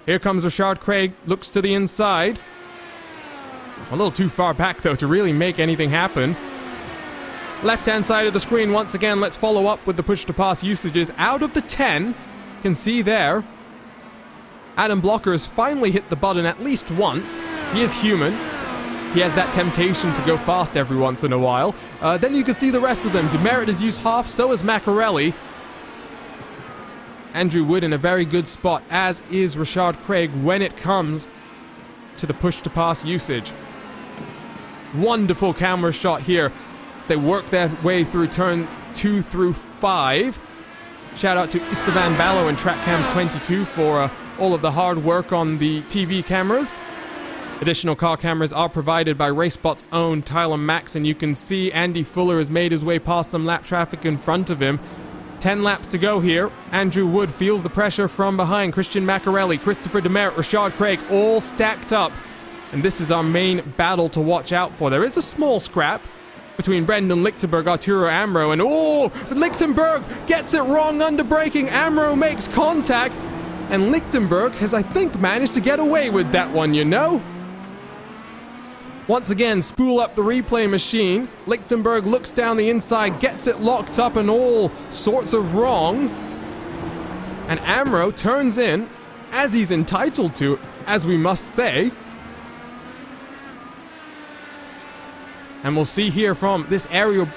Here comes Richard Craig, looks to the inside. A little too far back, though, to really make anything happen. Left-hand side of the screen, once again, let's follow up with the push-to-pass usages. Out of the 10, you can see there, Adam Blocker has finally hit the button at least once. He is human. he has that temptation to go fast every once in a while. Then you can see the rest of them. Demerit has used half, so has Macarelli. Andrew Wood in a very good spot, as is Rashad Craig when it comes to the push-to-pass usage. Wonderful camera shot here as they work their way through turn 2 through 5. Shout out to Istvan Ballo and TrackCams22 for all of the hard work on the TV cameras. Additional car cameras are provided by RaceSpot's own Tyler Max, and you can see Andy Fuller has made his way past some lap traffic in front of him. 10 laps to go here. Andrew Wood feels the pressure from behind. Christian Macarelli, Christopher Demerit, Rashad Craig, all stacked up. And this is our main battle to watch out for. There is a small scrap between Brendan Lichtenberg, Arturo Amro, and but Lichtenberg gets it wrong under braking. Amro makes contact, and Lichtenberg has, I think, managed to get away with that one, you know? Once again, spool up the replay machine. Lichtenberg looks down the inside, gets it locked up and all sorts of wrong. And Amro turns in, as he's entitled to, as we must say. And we'll see here from this aerial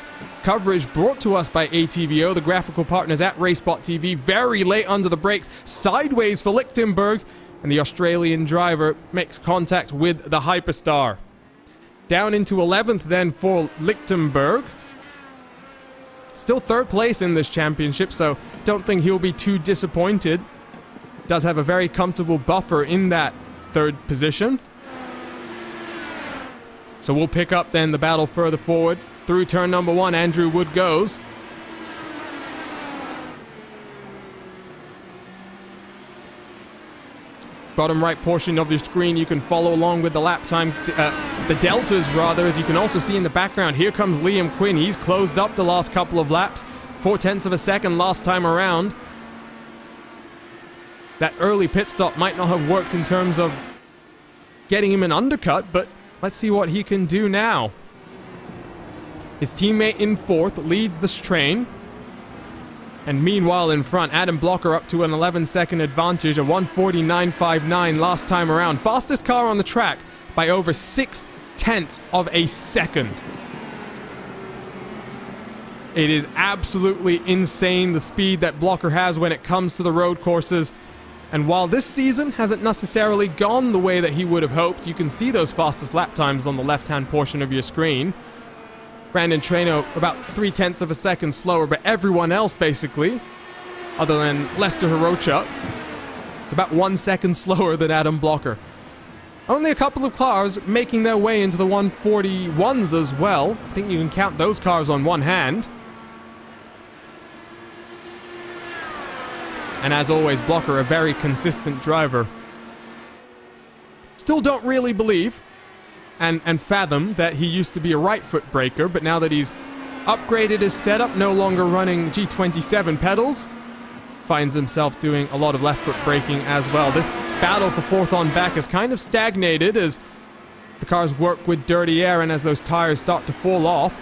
coverage brought to us by ATVO, the graphical partners at RaceSpotTV, very late under the brakes, sideways for Lichtenberg, and the Australian driver makes contact with the Hyperstar. Down into 11th then for Lichtenberg. Still third place in this championship, so don't think he'll be too disappointed. Does have a very comfortable buffer in that third position. So we'll pick up then the battle further forward. Through turn number 1, Andrew Wood goes. Bottom right portion of your screen, you can follow along with the lap time, the deltas rather, as you can also see in the background. Here comes Liam Quinn. He's closed up the last couple of laps. 0.4 of a second last time around. That early pit stop might not have worked in terms of getting him an undercut, but let's see what he can do now. His teammate in 4th leads this train. And meanwhile in front, Adam Blocker up to an 11-second advantage, a 1:49.59 last time around. Fastest car on the track by over 0.6 of a second. It is absolutely insane the speed that Blocker has when it comes to the road courses. And while this season hasn't necessarily gone the way that he would have hoped, you can see those fastest lap times on the left-hand portion of your screen. Brandon Treno about 0.3 of a second slower, but everyone else basically, other than Lester Hirocha, it's about 1 second slower than Adam Blocker. Only a couple of cars making their way into the 141s as well. I think you can count those cars on one hand. And as always, Blocker, a very consistent driver. Still don't really believe and fathom that he used to be a right foot braker, but now that he's upgraded his setup, no longer running G27 pedals, finds himself doing a lot of left foot braking as well. This battle for 4th on back has kind of stagnated as the cars work with dirty air and as those tires start to fall off.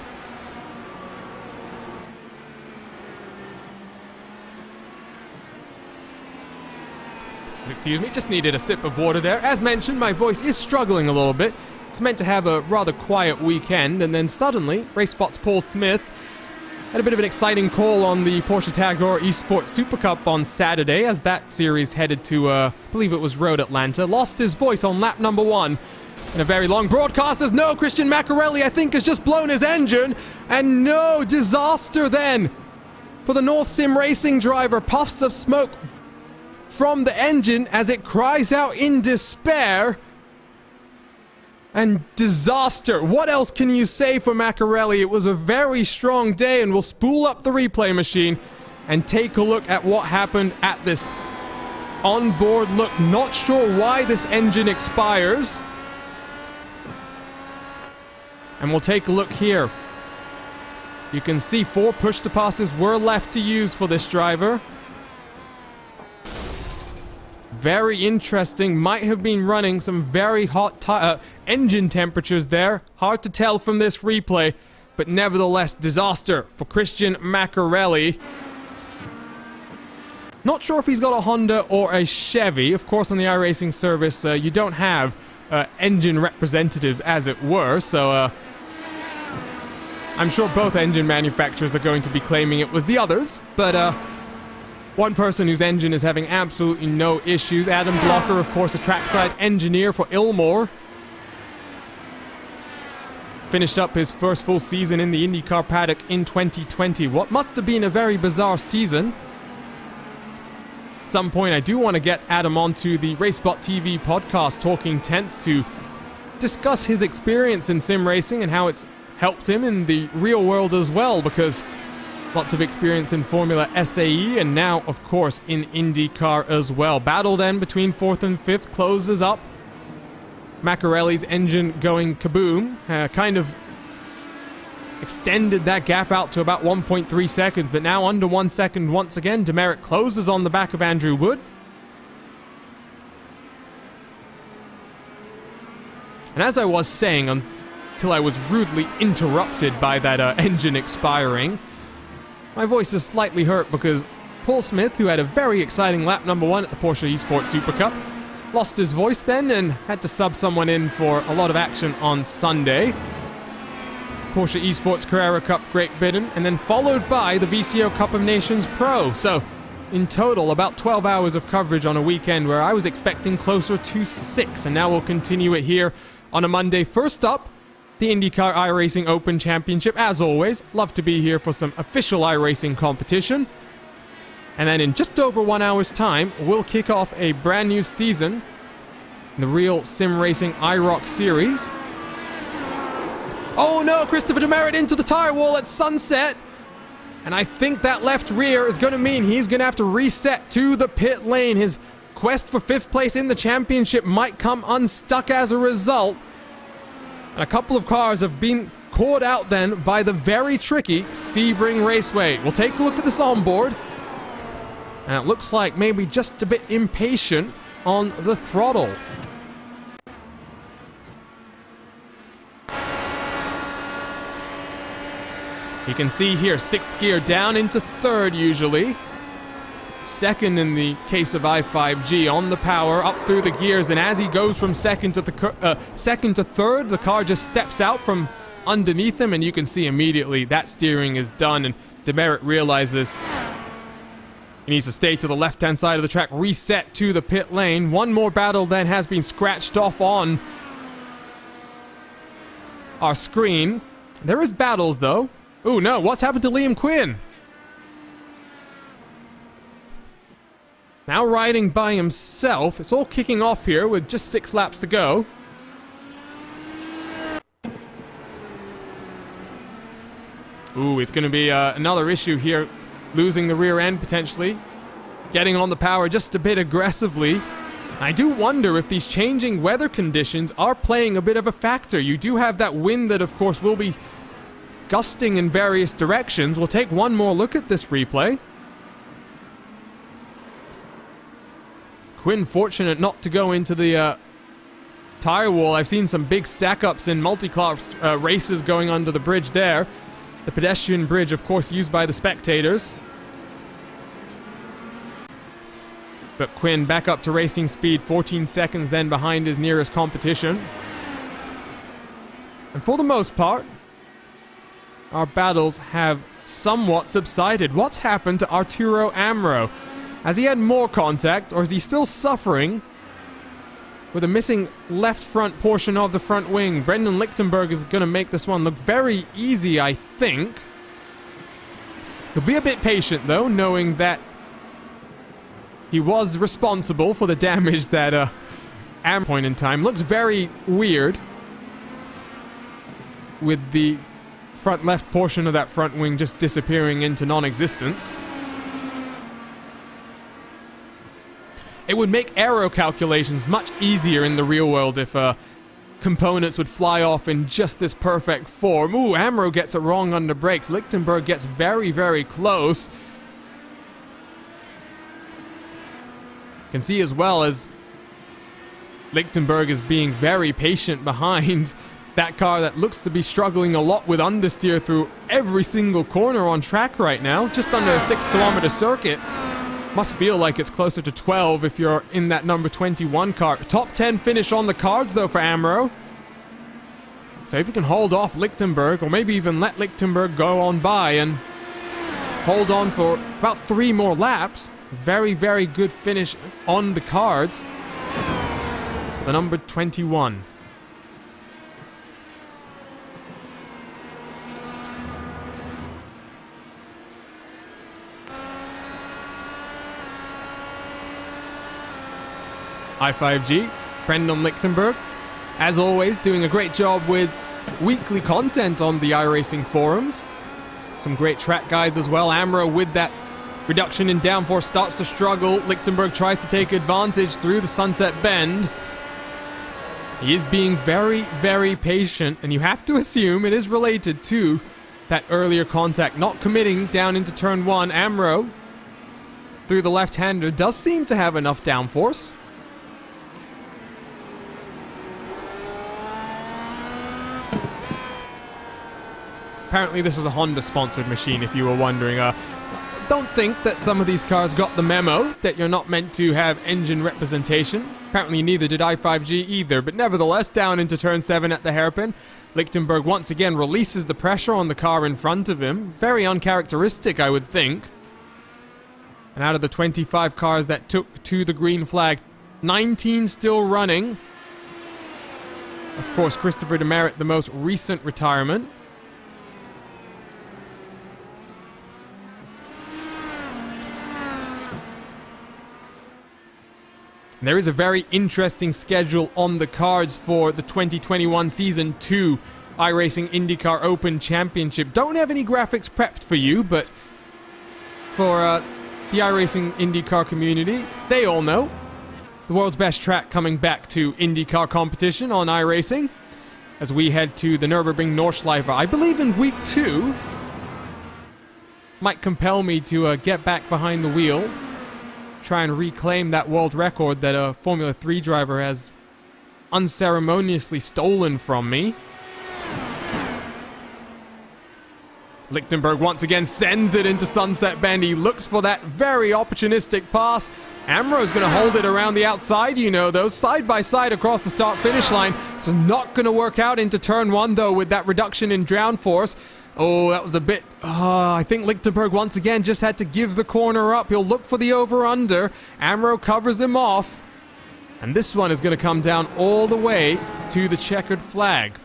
Excuse me, just needed a sip of water there. As mentioned, my voice is struggling a little bit. It's meant to have a rather quiet weekend, and then suddenly, RaceSpot's Paul Smith had a bit of an exciting call on the Porsche Tagore Esports Super Cup on Saturday, as that series headed to, I believe it was Road Atlanta. Lost his voice on lap number 1 in a very long broadcast, as no, Christian Macarelli, I think, has just blown his engine, and no, disaster then for the North Sim Racing driver. Puffs of smoke from the engine as it cries out in despair. And disaster. What else can you say for Macarelli? It was a very strong day, and we'll spool up the replay machine and take a look at what happened at this onboard look. Not sure why this engine expires. And we'll take a look here. You can see 4 push-to-passes were left to use for this driver. Very interesting. Might have been running some very hot engine temperatures there. Hard to tell from this replay, but nevertheless, disaster for Christian Macarelli. Not sure if he's got a Honda or a Chevy. Of course, on the iRacing service, you don't have engine representatives, as it were, so I'm sure both engine manufacturers are going to be claiming it was the others, but one person whose engine is having absolutely no issues, Adam Blocker, of course, a trackside engineer for Ilmore. Finished up his first full season in the IndyCar paddock in 2020. What must have been a very bizarre season. At some point, I do want to get Adam onto the RaceSpotTV podcast, Talking Tenths, to discuss his experience in sim racing and how it's helped him in the real world as well, because lots of experience in Formula SAE and now, of course, in IndyCar as well. Battle then between 4th and 5th closes up. Macarelli's engine going kaboom, kind of extended that gap out to about 1.3 seconds, but now under 1 second once again. Demerit closes on the back of Andrew Wood. And as I was saying, until I was rudely interrupted by that engine expiring, my voice is slightly hurt because Paul Smith, who had a very exciting lap number 1 at the Porsche Esports Super Cup, lost his voice then and had to sub someone in for a lot of action on Sunday. Porsche Esports Carrera Cup Great Britain, and then followed by the VCO Cup of Nations Pro. So, in total, about 12 hours of coverage on a weekend where I was expecting closer to 6, and now we'll continue it here on a Monday. First up, the IndyCar iRacing Open Championship. As always, love to be here for some official iRacing competition. And then in just over 1 hour's time, we'll kick off a brand new season in the Real Sim Racing iRock Series. Oh no, Christopher Demerit into the tire wall at sunset. And I think that left rear is going to mean he's going to have to reset to the pit lane. His quest for 5th place in the championship might come unstuck as a result. And a couple of cars have been caught out then by the very tricky Sebring Raceway. We'll take a look at this onboard. And it looks like maybe just a bit impatient on the throttle. You can see here, 6th gear down into 3rd usually. 2nd in the case of i5G on the power, up through the gears, and as he goes from 2nd to 3rd, the car just steps out from underneath him, and you can see immediately that steering is done, and Demerit realizes he needs to stay to the left-hand side of the track, reset to the pit lane. One more battle then has been scratched off on our screen. There is battles, though. Ooh, no, what's happened to Liam Quinn? Now riding by himself. It's all kicking off here with just 6 laps to go. Ooh, it's going to be another issue here. Losing the rear end, potentially. Getting on the power just a bit aggressively. I do wonder if these changing weather conditions are playing a bit of a factor. You do have that wind that, of course, will be gusting in various directions. We'll take one more look at this replay. Quinn fortunate not to go into the tire wall. I've seen some big stack-ups in multi-class races going under the bridge there. The pedestrian bridge, of course, used by the spectators. But Quinn back up to racing speed, 14 seconds then behind his nearest competition. And for the most part, our battles have somewhat subsided. What's happened to Arturo Amro? Has he had more contact, or is he still suffering with a missing left front portion of the front wing? Brendan Lichtenberg is going to make this one look very easy, I think. He'll be a bit patient, though, knowing that he was responsible for the damage that Amro point in time. Looks very weird with the front left portion of that front wing just disappearing into non-existence. It would make aero calculations much easier in the real world if components would fly off in just this perfect form. Ooh, Amro gets it wrong under brakes. Lichtenberg gets very, very close. You can see as well as Lichtenberg is being very patient behind that car that looks to be struggling a lot with understeer through every single corner on track right now. Just under a 6-kilometer circuit. Must feel like it's closer to 12 if you're in that number 21 car. Top 10 finish on the cards, though, for Amro. So if you can hold off Lichtenberg, or maybe even let Lichtenberg go on by and hold on for about 3 more laps, very, very good finish on the cards for the number 21. I5G, Brendan Lichtenberg, as always, doing a great job with weekly content on the iRacing forums. Some great track guides as well. Amro, with that reduction in downforce, starts to struggle. Lichtenberg tries to take advantage through the sunset bend. He is being very, very patient, and you have to assume it is related to that earlier contact. Not committing down into turn 1. Amro, through the left-hander, does seem to have enough downforce. Apparently this is a Honda-sponsored machine, if you were wondering. Don't think that some of these cars got the memo that you're not meant to have engine representation. Apparently neither did i5G either, but nevertheless, down into turn 7 at the hairpin. Lichtenberg once again releases the pressure on the car in front of him. Very uncharacteristic, I would think. And out of the 25 cars that took to the green flag, 19 still running. Of course, Christopher Demerit, the most recent retirement. There is a very interesting schedule on the cards for the 2021 Season 2 iRacing IndyCar Open Championship. Don't have any graphics prepped for you, but for the iRacing IndyCar community, they all know. The world's best track coming back to IndyCar competition on iRacing as we head to the Nürburgring Nordschleife, I believe in week 2. Might compel me to get back behind the wheel. Try and reclaim that world record that a Formula 3 driver has unceremoniously stolen from me. Lichtenberg once again sends it into Sunset Bend. He looks for that very opportunistic pass. Amro's going to hold it around the outside, you know, though, side by side across the start-finish line. This is not going to work out into turn 1, though, with that reduction in downforce. Oh, that was a bit... I think Lichtenberg once again just had to give the corner up. He'll look for the over-under. Amro covers him off. And this one is going to come down all the way to the checkered flag.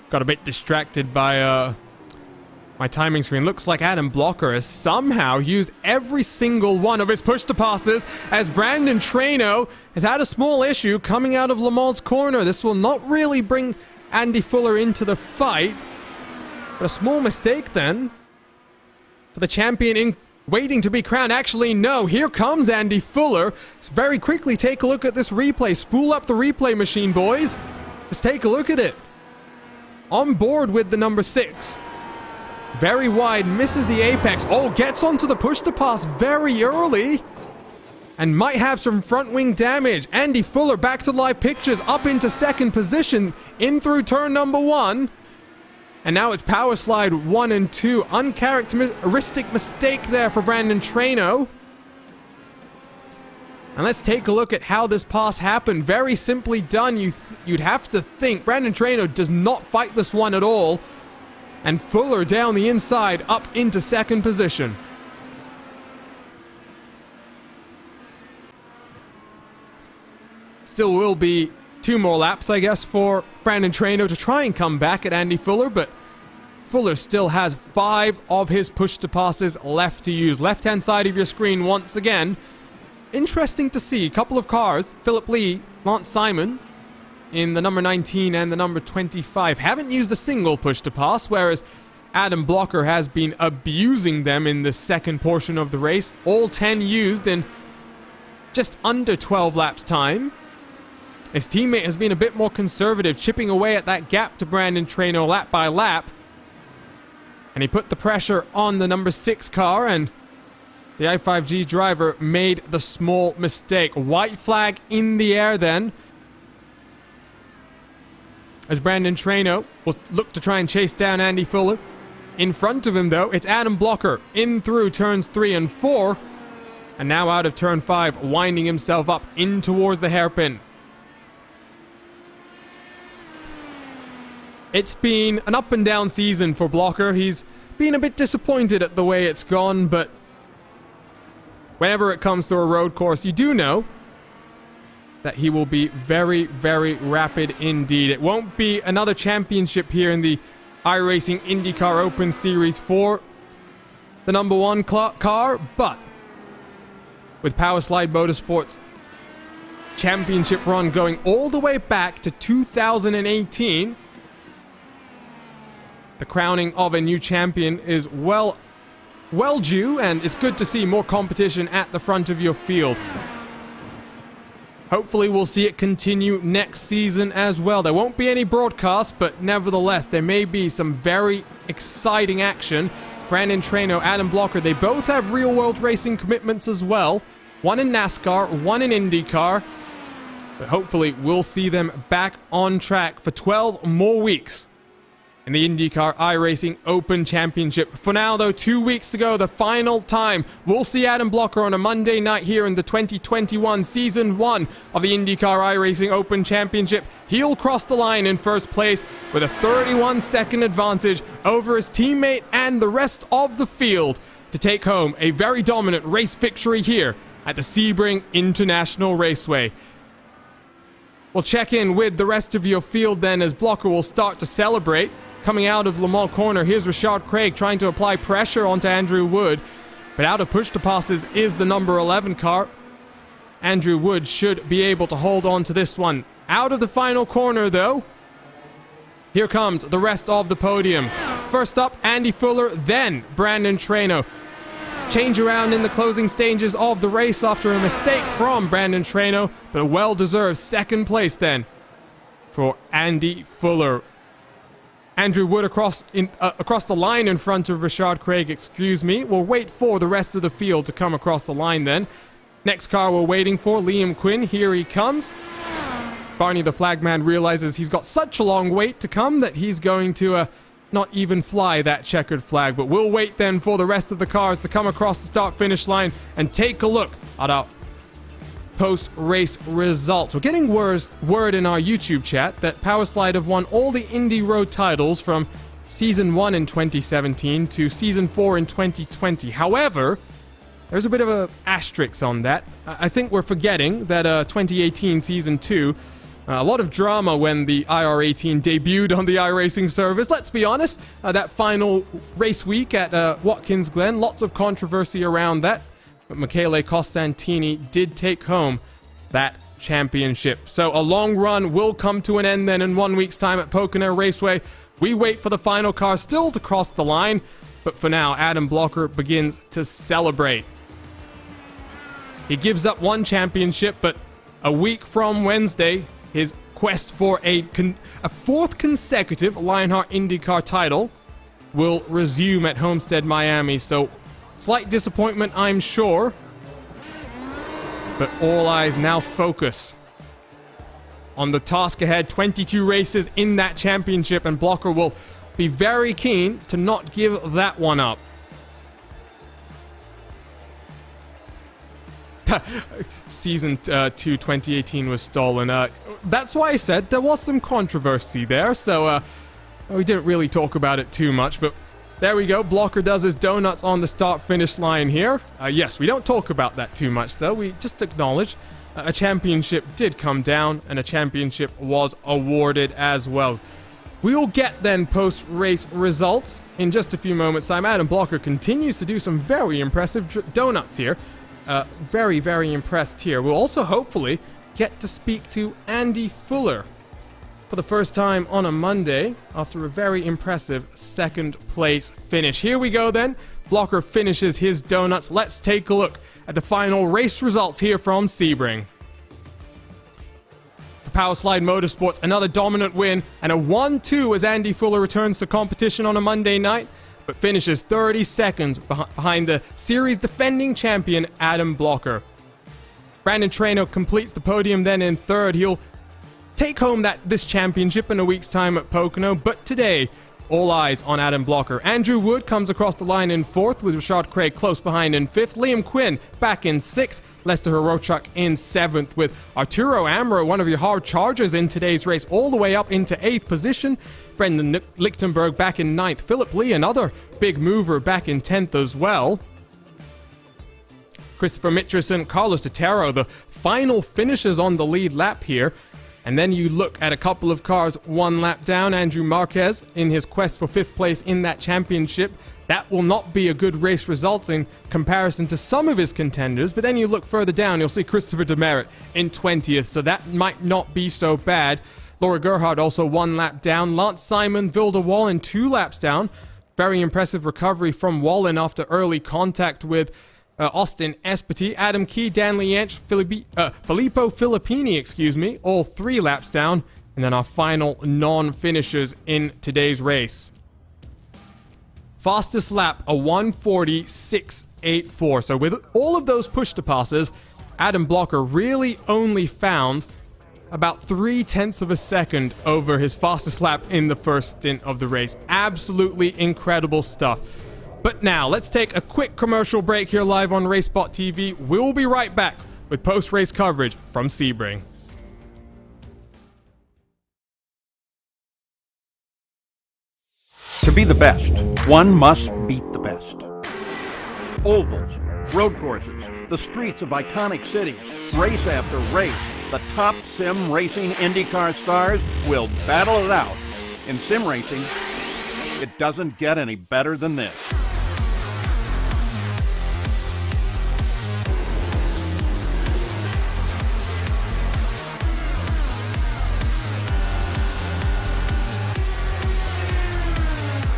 Got a bit distracted by... my timing screen. Looks like Adam Blocker has somehow used every single one of his push-to-passes as Brandon Traino has had a small issue coming out of Le Mans' corner. This will not really bring Andy Fuller into the fight. But a small mistake then for the champion in waiting to be crowned. Actually, no. Here comes Andy Fuller. Let's very quickly take a look at this replay. Spool up the replay machine, boys. Let's take a look at it. On board with the number 6. Very wide, misses the apex. Oh, gets onto the push-to-pass very early. And might have some front wing damage. Andy Fuller back to live pictures, up into second position, in through turn number 1. And now it's power slide 1 and 2. Uncharacteristic mistake there for Brandon Traino. And let's take a look at how this pass happened. Very simply done. You'd have to think Brandon Traino does not fight this one at all. And Fuller down the inside, up into second position. Still will be 2 more laps, I guess, for Brandon Traino to try and come back at Andy Fuller, but Fuller still has 5 of his push-to-passes left to use. Left-hand side of your screen once again. Interesting to see a couple of cars, Philip Lee, Lance Simon, in the number 19 and the number 25, haven't used a single push-to-pass, whereas Adam Blocker has been abusing them in the second portion of the race. All 10 used in just under 12 laps time. His teammate has been a bit more conservative, chipping away at that gap to Brandon Traino lap by lap. And he put the pressure on the number 6 car, and The i5G driver made the small mistake. White flag in the air then, as Brandon Traino will look to try and chase down Andy Fuller. In front of him, though, it's Adam Blocker in through turns 3 and 4. And now out of turn 5, winding himself up in towards the hairpin. It's been an up and down season for Blocker. He's been a bit disappointed at the way it's gone, but whenever it comes to a road course, you do know that he will be very, very rapid indeed. It won't be another championship here in the iRacing IndyCar Open Series for the number 1 car, but with Powerslide Motorsports championship run going all the way back to 2018, the crowning of a new champion is well due, and it's good to see more competition at the front of your field. Hopefully we'll see it continue next season as well. There won't be any broadcast, but nevertheless, there may be some very exciting action. Brandon Traino, Adam Blocker, they both have real-world racing commitments as well. One in NASCAR, one in IndyCar. But hopefully we'll see them back on track for 12 more weeks in the IndyCar iRacing Open Championship. For now, though, 2 weeks to go, the final time. We'll see Adam Blocker on a Monday night here in the 2021 Season 1 of the IndyCar iRacing Open Championship. He'll cross the line in first place with a 31-second advantage over his teammate and the rest of the field to take home a very dominant race victory here at the Sebring International Raceway. We'll check in with the rest of your field then as Blocker will start to celebrate. Coming out of Le Mans corner, here's Richard Craig trying to apply pressure onto Andrew Wood. But out of push to passes is the number 11 car. Andrew Wood should be able to hold on to this one. Out of the final corner, though, here comes the rest of the podium. First up, Andy Fuller, then Brandon Traino. Change around in the closing stages of the race after a mistake from Brandon Traino, but a well-deserved second place then for Andy Fuller. Andrew Wood across the line in front of Richard Craig, excuse me. We'll wait for the rest of the field to come across the line then. Next car we're waiting for, Liam Quinn. Here he comes. Barney the flagman realizes he's got such a long wait to come that he's going to not even fly that checkered flag. But we'll wait then for the rest of the cars to come across the start-finish line and take a look at our post-race results. We're getting word in our YouTube chat that Powerslide have won all the Indy Road titles from Season 1 in 2017 to Season 4 in 2020. However, there's a bit of an asterisk on that. I think we're forgetting that 2018 Season 2, a lot of drama when the IR18 debuted on the iRacing service. Let's be honest, that final race week at Watkins Glen, lots of controversy around that. But Michele Costantini did take home that championship. So a long run will come to an end then in 1 week's time at Pocono Raceway. We wait for the final car still to cross the line, but for now, Adam Blocker begins to celebrate. He gives up one championship, but a week from Wednesday, his quest for a fourth consecutive Lionheart IndyCar title will resume at Homestead, Miami. So slight disappointment, I'm sure, but all eyes now focus on the task ahead. 22 races in that championship, and Blocker will be very keen to not give that one up. Season 2 2018 was stolen. That's why I said there was some controversy there, so we didn't really talk about it too much, but there we go. Blocker does his donuts on the start-finish line here. Yes, we don't talk about that too much, though. We just acknowledge a championship did come down, and a championship was awarded as well. We will get then post-race results in just a few moments' time. Adam Blocker continues to do some very impressive donuts here. Very, very impressed here. We'll also hopefully get to speak to Andy Fuller for the first time on a Monday after a very impressive second place finish. Here we go then. Blocker finishes his donuts. Let's take a look at the final race results here from Sebring. For Powerslide Motorsports, another dominant win and a 1-2 as Andy Fuller returns to competition on a Monday night. but finishes 30 seconds behind the series defending champion Adam Blocker. Brandon Traynor completes the podium then in third. He'll take home this championship in a week's time at Pocono, but today, all eyes on Adam Blocker. Andrew Wood comes across the line in fourth, with Rashad Craig close behind in fifth. Liam Quinn back in sixth. Lester Hirochuk in seventh, with Arturo Amaro, one of your hard chargers in today's race, all the way up into eighth position. Brendan Lichtenberg back in ninth. Philip Lee, another big mover, back in 10th as well. Christopher Mitcherson, Carlos Otero, the final finishers on the lead lap here. And then you look at a couple of cars one lap down. Andrew Marquez in his quest for fifth place in that championship. That will not be a good race result in comparison to some of his contenders. But then you look further down, you'll see Christopher Demerit in 20th. So that might not be so bad. Laura Gerhardt also one lap down. Lance Simon, Vilda Wallin 2 laps down. Very impressive recovery from Wallin after early contact with Austin Espety. Adam Key, Dan Liench, Filippo Filippini, all 3 laps down. And then our final non-finishers in today's race. Fastest lap, a 1:46.84. So with all of those push-to-passes, Adam Blocker really only found about 0.3 of a second over his fastest lap in the first stint of the race. Absolutely incredible stuff. But now, let's take a quick commercial break here live on RaceSpotTV. We'll be right back with post-race coverage from Sebring. To be the best, one must beat the best. Ovals, road courses, the streets of iconic cities, race after race, the top sim racing IndyCar stars will battle it out. In sim racing, it doesn't get any better than this.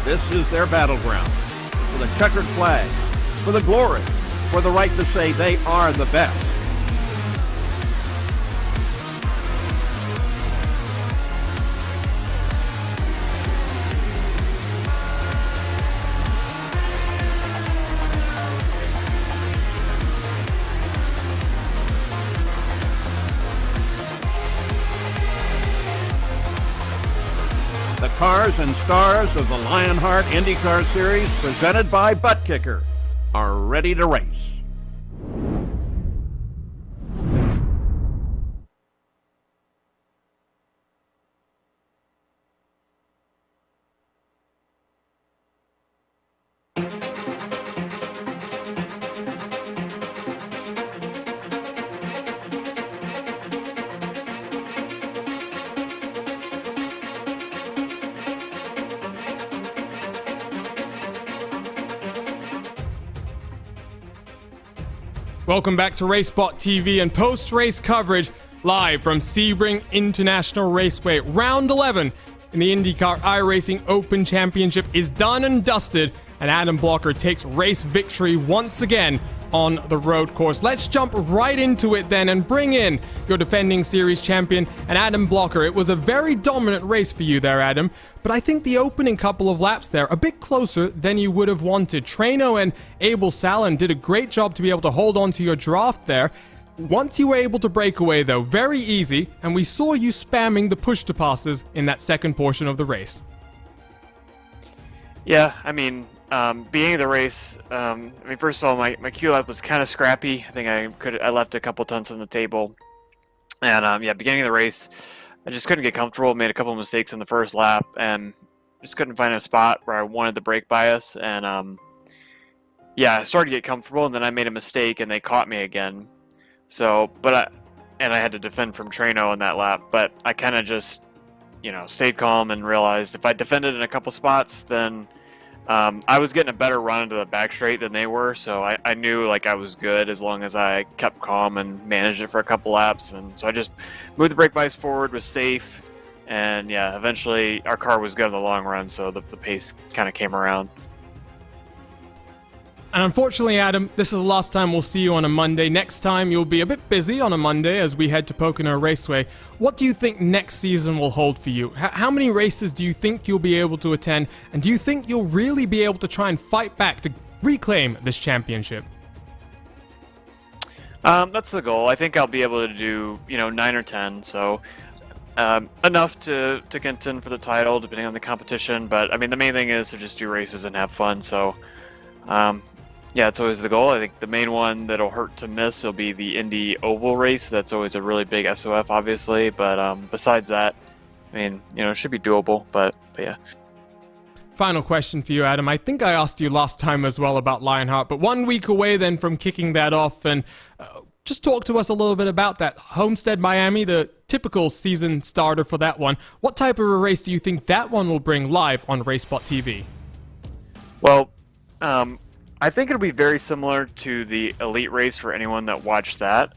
This is their battleground, for the checkered flag, for the glory, for the right to say they are the best. The cars and stars of the Lionheart IndyCar Series, presented by Butt Kicker, are ready to race. Welcome back to RaceSpotTV and post-race coverage live from Sebring International Raceway. Round 11 in the IndyCar iRacing Open Championship is done and dusted, and Adam Blocker takes race victory once again on the road course. Let's jump right into it then and bring in your defending series champion and Adam Blocker. It was a very dominant race for you there, Adam, but I think the opening couple of laps there a bit closer than you would have wanted. Traynor and Abel Salin did a great job to be able to hold on to your draft there. Once you were able to break away though, very easy, and we saw you spamming the push to passes in that second portion of the race. Yeah, I mean, beginning of the race, first of all, my Q lap was kind of scrappy. I think I left a couple tons on the table. And yeah, beginning of the race, I just couldn't get comfortable. Made a couple of mistakes in the first lap, and just couldn't find a spot where I wanted the brake bias. And yeah, I started to get comfortable, and then I made a mistake, and they caught me again. So, I had to defend from Traynor on that lap. But I kind of just, stayed calm and realized if I defended in a couple spots, then I was getting a better run into the back straight than they were, so I knew like I was good as long as I kept calm and managed it for a couple laps. And so I just moved the brake bias forward, was safe, and yeah, eventually our car was good in the long run, so the pace kind of came around. And unfortunately, Adam, this is the last time we'll see you on a Monday. Next time, you'll be a bit busy on a Monday as we head to Pocono Raceway. What do you think next season will hold for you? How many races do you think you'll be able to attend? And do you think you'll really be able to try and fight back to reclaim this championship? That's the goal. I think I'll be able to do, 9 or 10, so enough to contend for the title, depending on the competition. But, I mean, the main thing is to just do races and have fun, so... yeah, it's always the goal. I think the main one that'll hurt to miss will be the Indy Oval race. That's always a really big SOF, obviously. But besides that, I mean, it should be doable. But yeah. Final question for you, Adam. I think I asked you last time as well about Lionheart, but 1 week away then from kicking that off. And just talk to us a little bit about that. Homestead Miami, the typical season starter for that one. What type of a race do you think that one will bring live on RaceSpotTV? Well, I think it'll be very similar to the Elite race for anyone that watched that.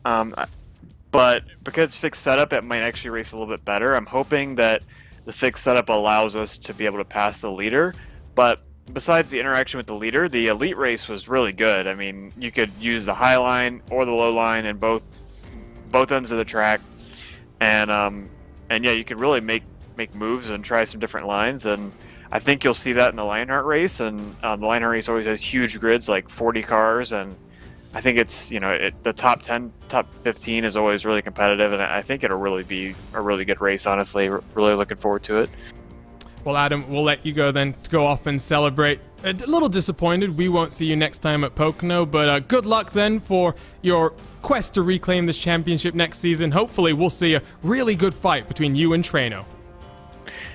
But because fixed setup, it might actually race a little bit better. I'm hoping that the fixed setup allows us to be able to pass the leader. But besides the interaction with the leader, the Elite race was really good. I mean, you could use the high line or the low line in both ends of the track, and yeah, you could really make moves and try some different lines. And I think you'll see that in the Lionheart race, and the Lionheart race always has huge grids, like 40 cars, and I think it's, the top 10, top 15 is always really competitive, and I think it'll really be a really good race, honestly. Really looking forward to it. Well, Adam, we'll let you go then to go off and celebrate. A little disappointed we won't see you next time at Pocono, but good luck then for your quest to reclaim this championship next season. Hopefully we'll see a really good fight between you and Trano.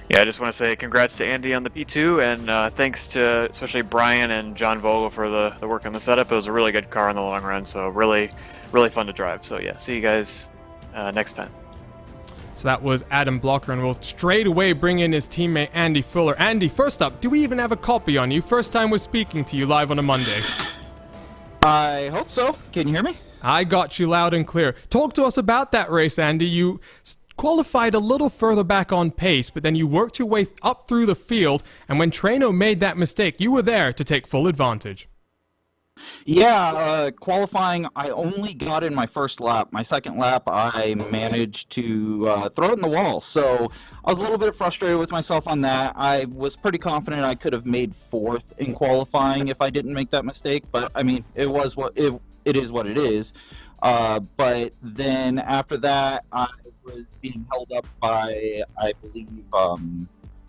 Yeah, I just want to say congrats to Andy on the P2, and thanks to especially Brian and John Vogel for the work on the setup. It was a really good car in the long run, so really, really fun to drive. So yeah, see you guys next time. So that was Adam Blocker, and we'll straight away bring in his teammate Andy Fuller. Andy, first up, do we even have a copy on you? First time we're speaking to you live on a Monday. I hope so. Can you hear me? I got you loud and clear. Talk to us about that race, Andy. You qualified a little further back on pace, but then you worked your way up through the field, and when Trano made that mistake, you were there to take full advantage. Yeah, qualifying, I only got in my first lap. My second lap, I managed to throw it in the wall, so I was a little bit frustrated with myself on that. I was pretty confident I could have made fourth in qualifying if I didn't make that mistake, but I mean, it is what it is. But then after that, I was being held up by, I believe,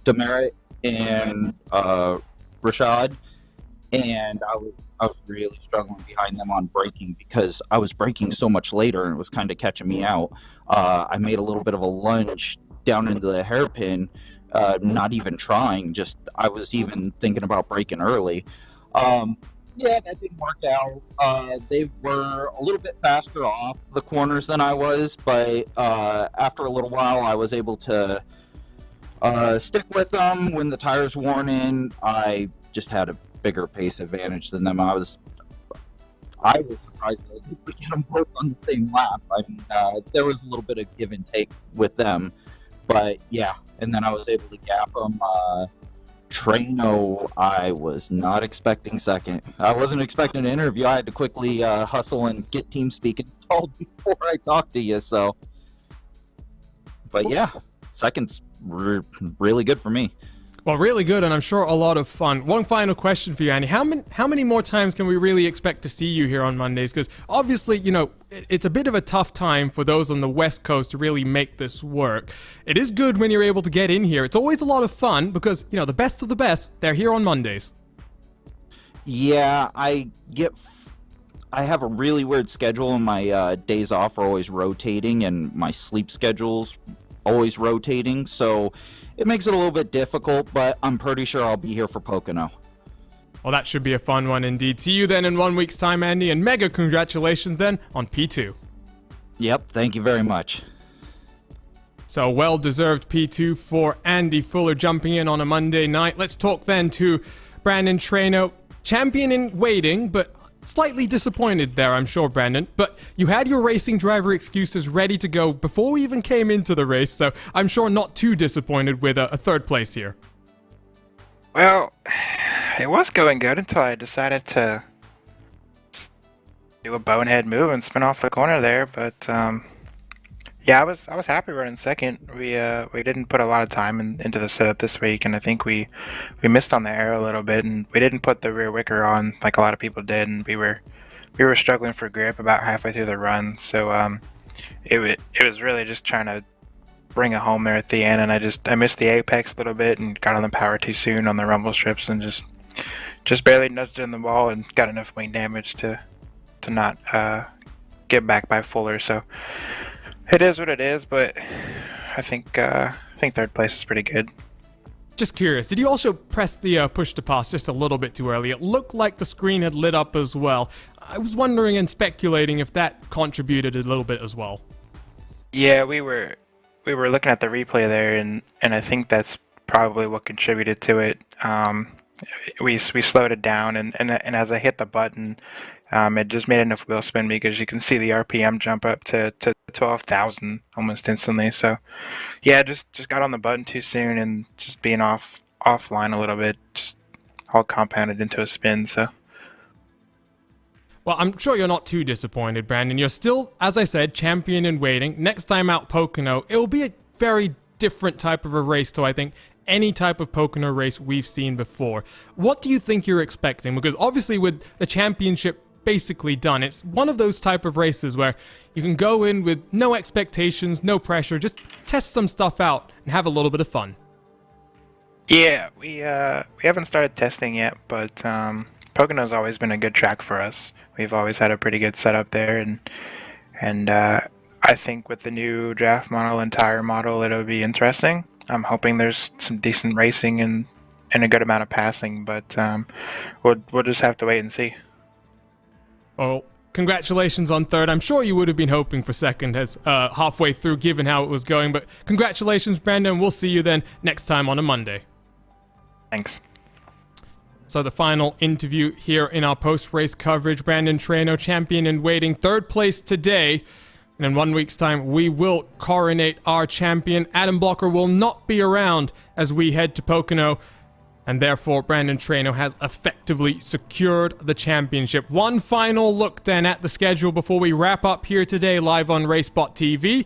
Demerit and Rashad, and I was really struggling behind them on braking because I was braking so much later and it was kind of catching me out. I made a little bit of a lunge down into the hairpin, not even trying, just I was even thinking about braking early. Yeah, that didn't work out. They were a little bit faster off the corners than I was, but after a little while, I was able to stick with them. When the tires worn in, I just had a bigger pace advantage than them. I was surprised I was able to get them both on the same lap. I mean, there was a little bit of give and take with them, but yeah, and then I was able to gap them. Trano, I was not expecting second. I wasn't expecting an interview. I had to quickly hustle and get TeamSpeak installed before I talked to you. So, but yeah, second's really good for me. Well, really good, and I'm sure a lot of fun. One final question for you, Andy. How many more times can we really expect to see you here on Mondays? Because obviously, it's a bit of a tough time for those on the West Coast to really make this work. It is good when you're able to get in here. It's always a lot of fun because, the best of the best, they're here on Mondays. Yeah, I have a really weird schedule, and my days off are always rotating, and my sleep schedule's always rotating, so it makes it a little bit difficult, but I'm pretty sure I'll be here for Pocono. Well, that should be a fun one indeed. See you then in 1 week's time, Andy, and mega congratulations then on P2. Yep, thank you very much. So, well-deserved P2 for Andy Fuller jumping in on a Monday night. Let's talk then to Brandon Trano, champion in waiting, but slightly disappointed there, I'm sure, Brandon. But you had your racing driver excuses ready to go before we even came into the race, so I'm sure not too disappointed with a third place here. Well, it was going good until I decided to do a bonehead move and spin off the corner there. But yeah, I was happy running second. We didn't put a lot of time into the setup this week, and I think we missed on the air a little bit, and we didn't put the rear wicker on like a lot of people did, and we were struggling for grip about halfway through the run. So it was really just trying to bring it home there at the end, and I missed the apex a little bit and got on the power too soon on the rumble strips, and just barely nudged in the wall and got enough wing damage to not get back by Fuller. So it is what it is, but I think third place is pretty good. Just curious, did you also press the push to pass just a little bit too early? It looked like the screen had lit up as well. I was wondering and speculating if that contributed a little bit as well. Yeah, we were looking at the replay there, and I think that's probably what contributed to it. We slowed it down, and as I hit the button, it just made enough wheel spin because you can see the RPM jump up to 12,000 almost instantly. So yeah, just got on the button too soon, and just being offline a little bit, just all compounded into a spin. So. Well, I'm sure you're not too disappointed, Brandon. You're still, as I said, champion in waiting. Next time out Pocono, it will be a very different type of a race to, I think, any type of Pocono race we've seen before. What do you think you're expecting? Because obviously with the championship basically done, it's one of those type of races where you can go in with no expectations, no pressure, just test some stuff out and have a little bit of fun. Yeah, we haven't started testing yet, but Pocono's always been a good track for us. We've always had a pretty good setup there, and I think with the new draft model and tire model, it'll be interesting. I'm hoping there's some decent racing and a good amount of passing, but we'll just have to wait and see. Oh, congratulations on third. I'm sure you would have been hoping for second as halfway through, given how it was going. But congratulations, Brandon. We'll see you then next time on a Monday. Thanks. So the final interview here in our post-race coverage. Brandon Traino, champion in waiting, third place today. And in 1 week's time, we will coronate our champion. Adam Blocker will not be around as we head to Pocono. And therefore, Brandon Traino has effectively secured the championship. One final look then at the schedule before we wrap up here today live on RaceSpotTV.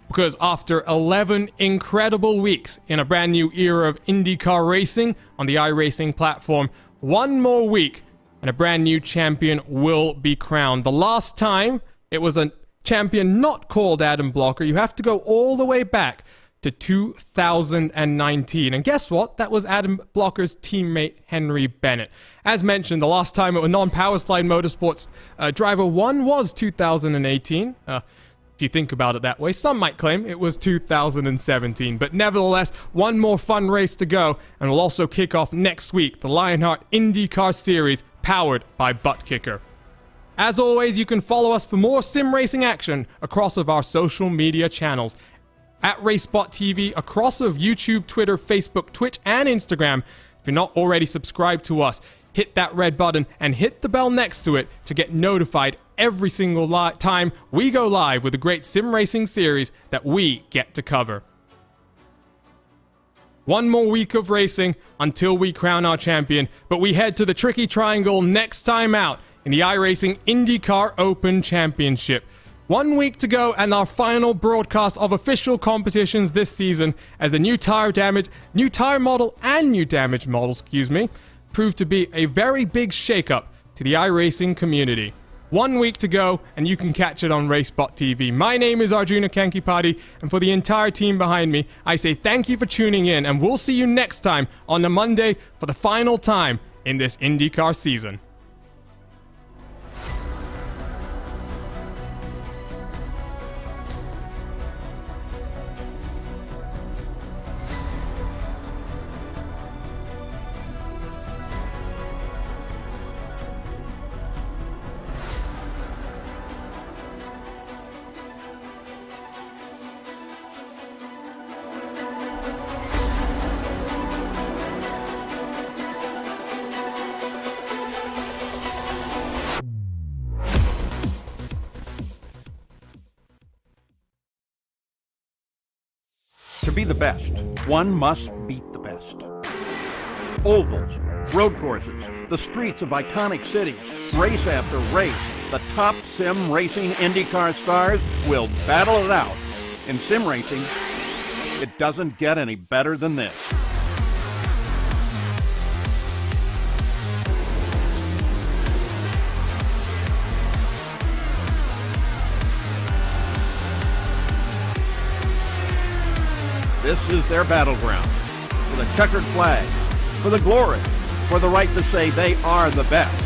Because after 11 incredible weeks in a brand new era of IndyCar racing on the iRacing platform, one more week and a brand new champion will be crowned. The last time it was a champion not called Adam Blocker, you have to go all the way back to 2019. And guess what? That was Adam Blocker's teammate, Henry Bennett. As mentioned, the last time a non-Powerslide Motorsports driver won was 2018. If you think about it that way, some might claim it was 2017. But nevertheless, one more fun race to go, and we'll also kick off next week the Lionheart IndyCar Series powered by Butt Kicker. As always, you can follow us for more sim racing action across of our social media channels. At RaceSpotTV across of YouTube, Twitter, Facebook, Twitch, and Instagram. If you're not already subscribed to us, hit that red button and hit the bell next to it to get notified every single time we go live with a great sim racing series that we get to cover. One more week of racing until we crown our champion, but we head to the Tricky Triangle next time out in the iRacing IndyCar Open Championship. 1 week to go and our final broadcast of official competitions this season as the new tire model and new damage model, proved to be a very big shakeup to the iRacing community. 1 week to go and you can catch it on RaceSpotTV. My name is Arjuna Kankipati, and for the entire team behind me, I say thank you for tuning in, and we'll see you next time on the Monday for the final time in this IndyCar season. To be the best, one must beat the best. Ovals, road courses, the streets of iconic cities, race after race, The top sim racing IndyCar stars will battle it out. In sim racing, it doesn't get any better than this. This is their battleground. For the checkered flag, for the glory, for the right to say they are the best.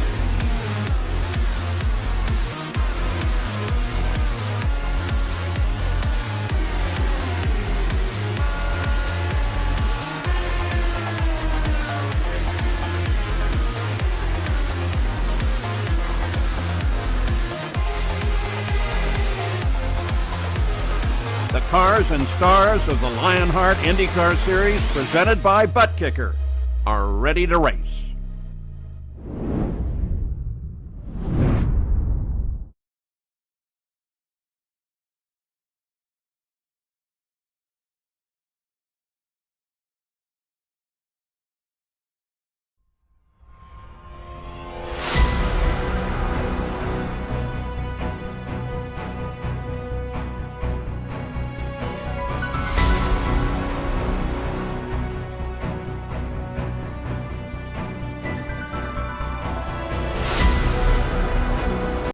The cars and stars of the Lionheart IndyCar Series, presented by Butt Kicker, are ready to race.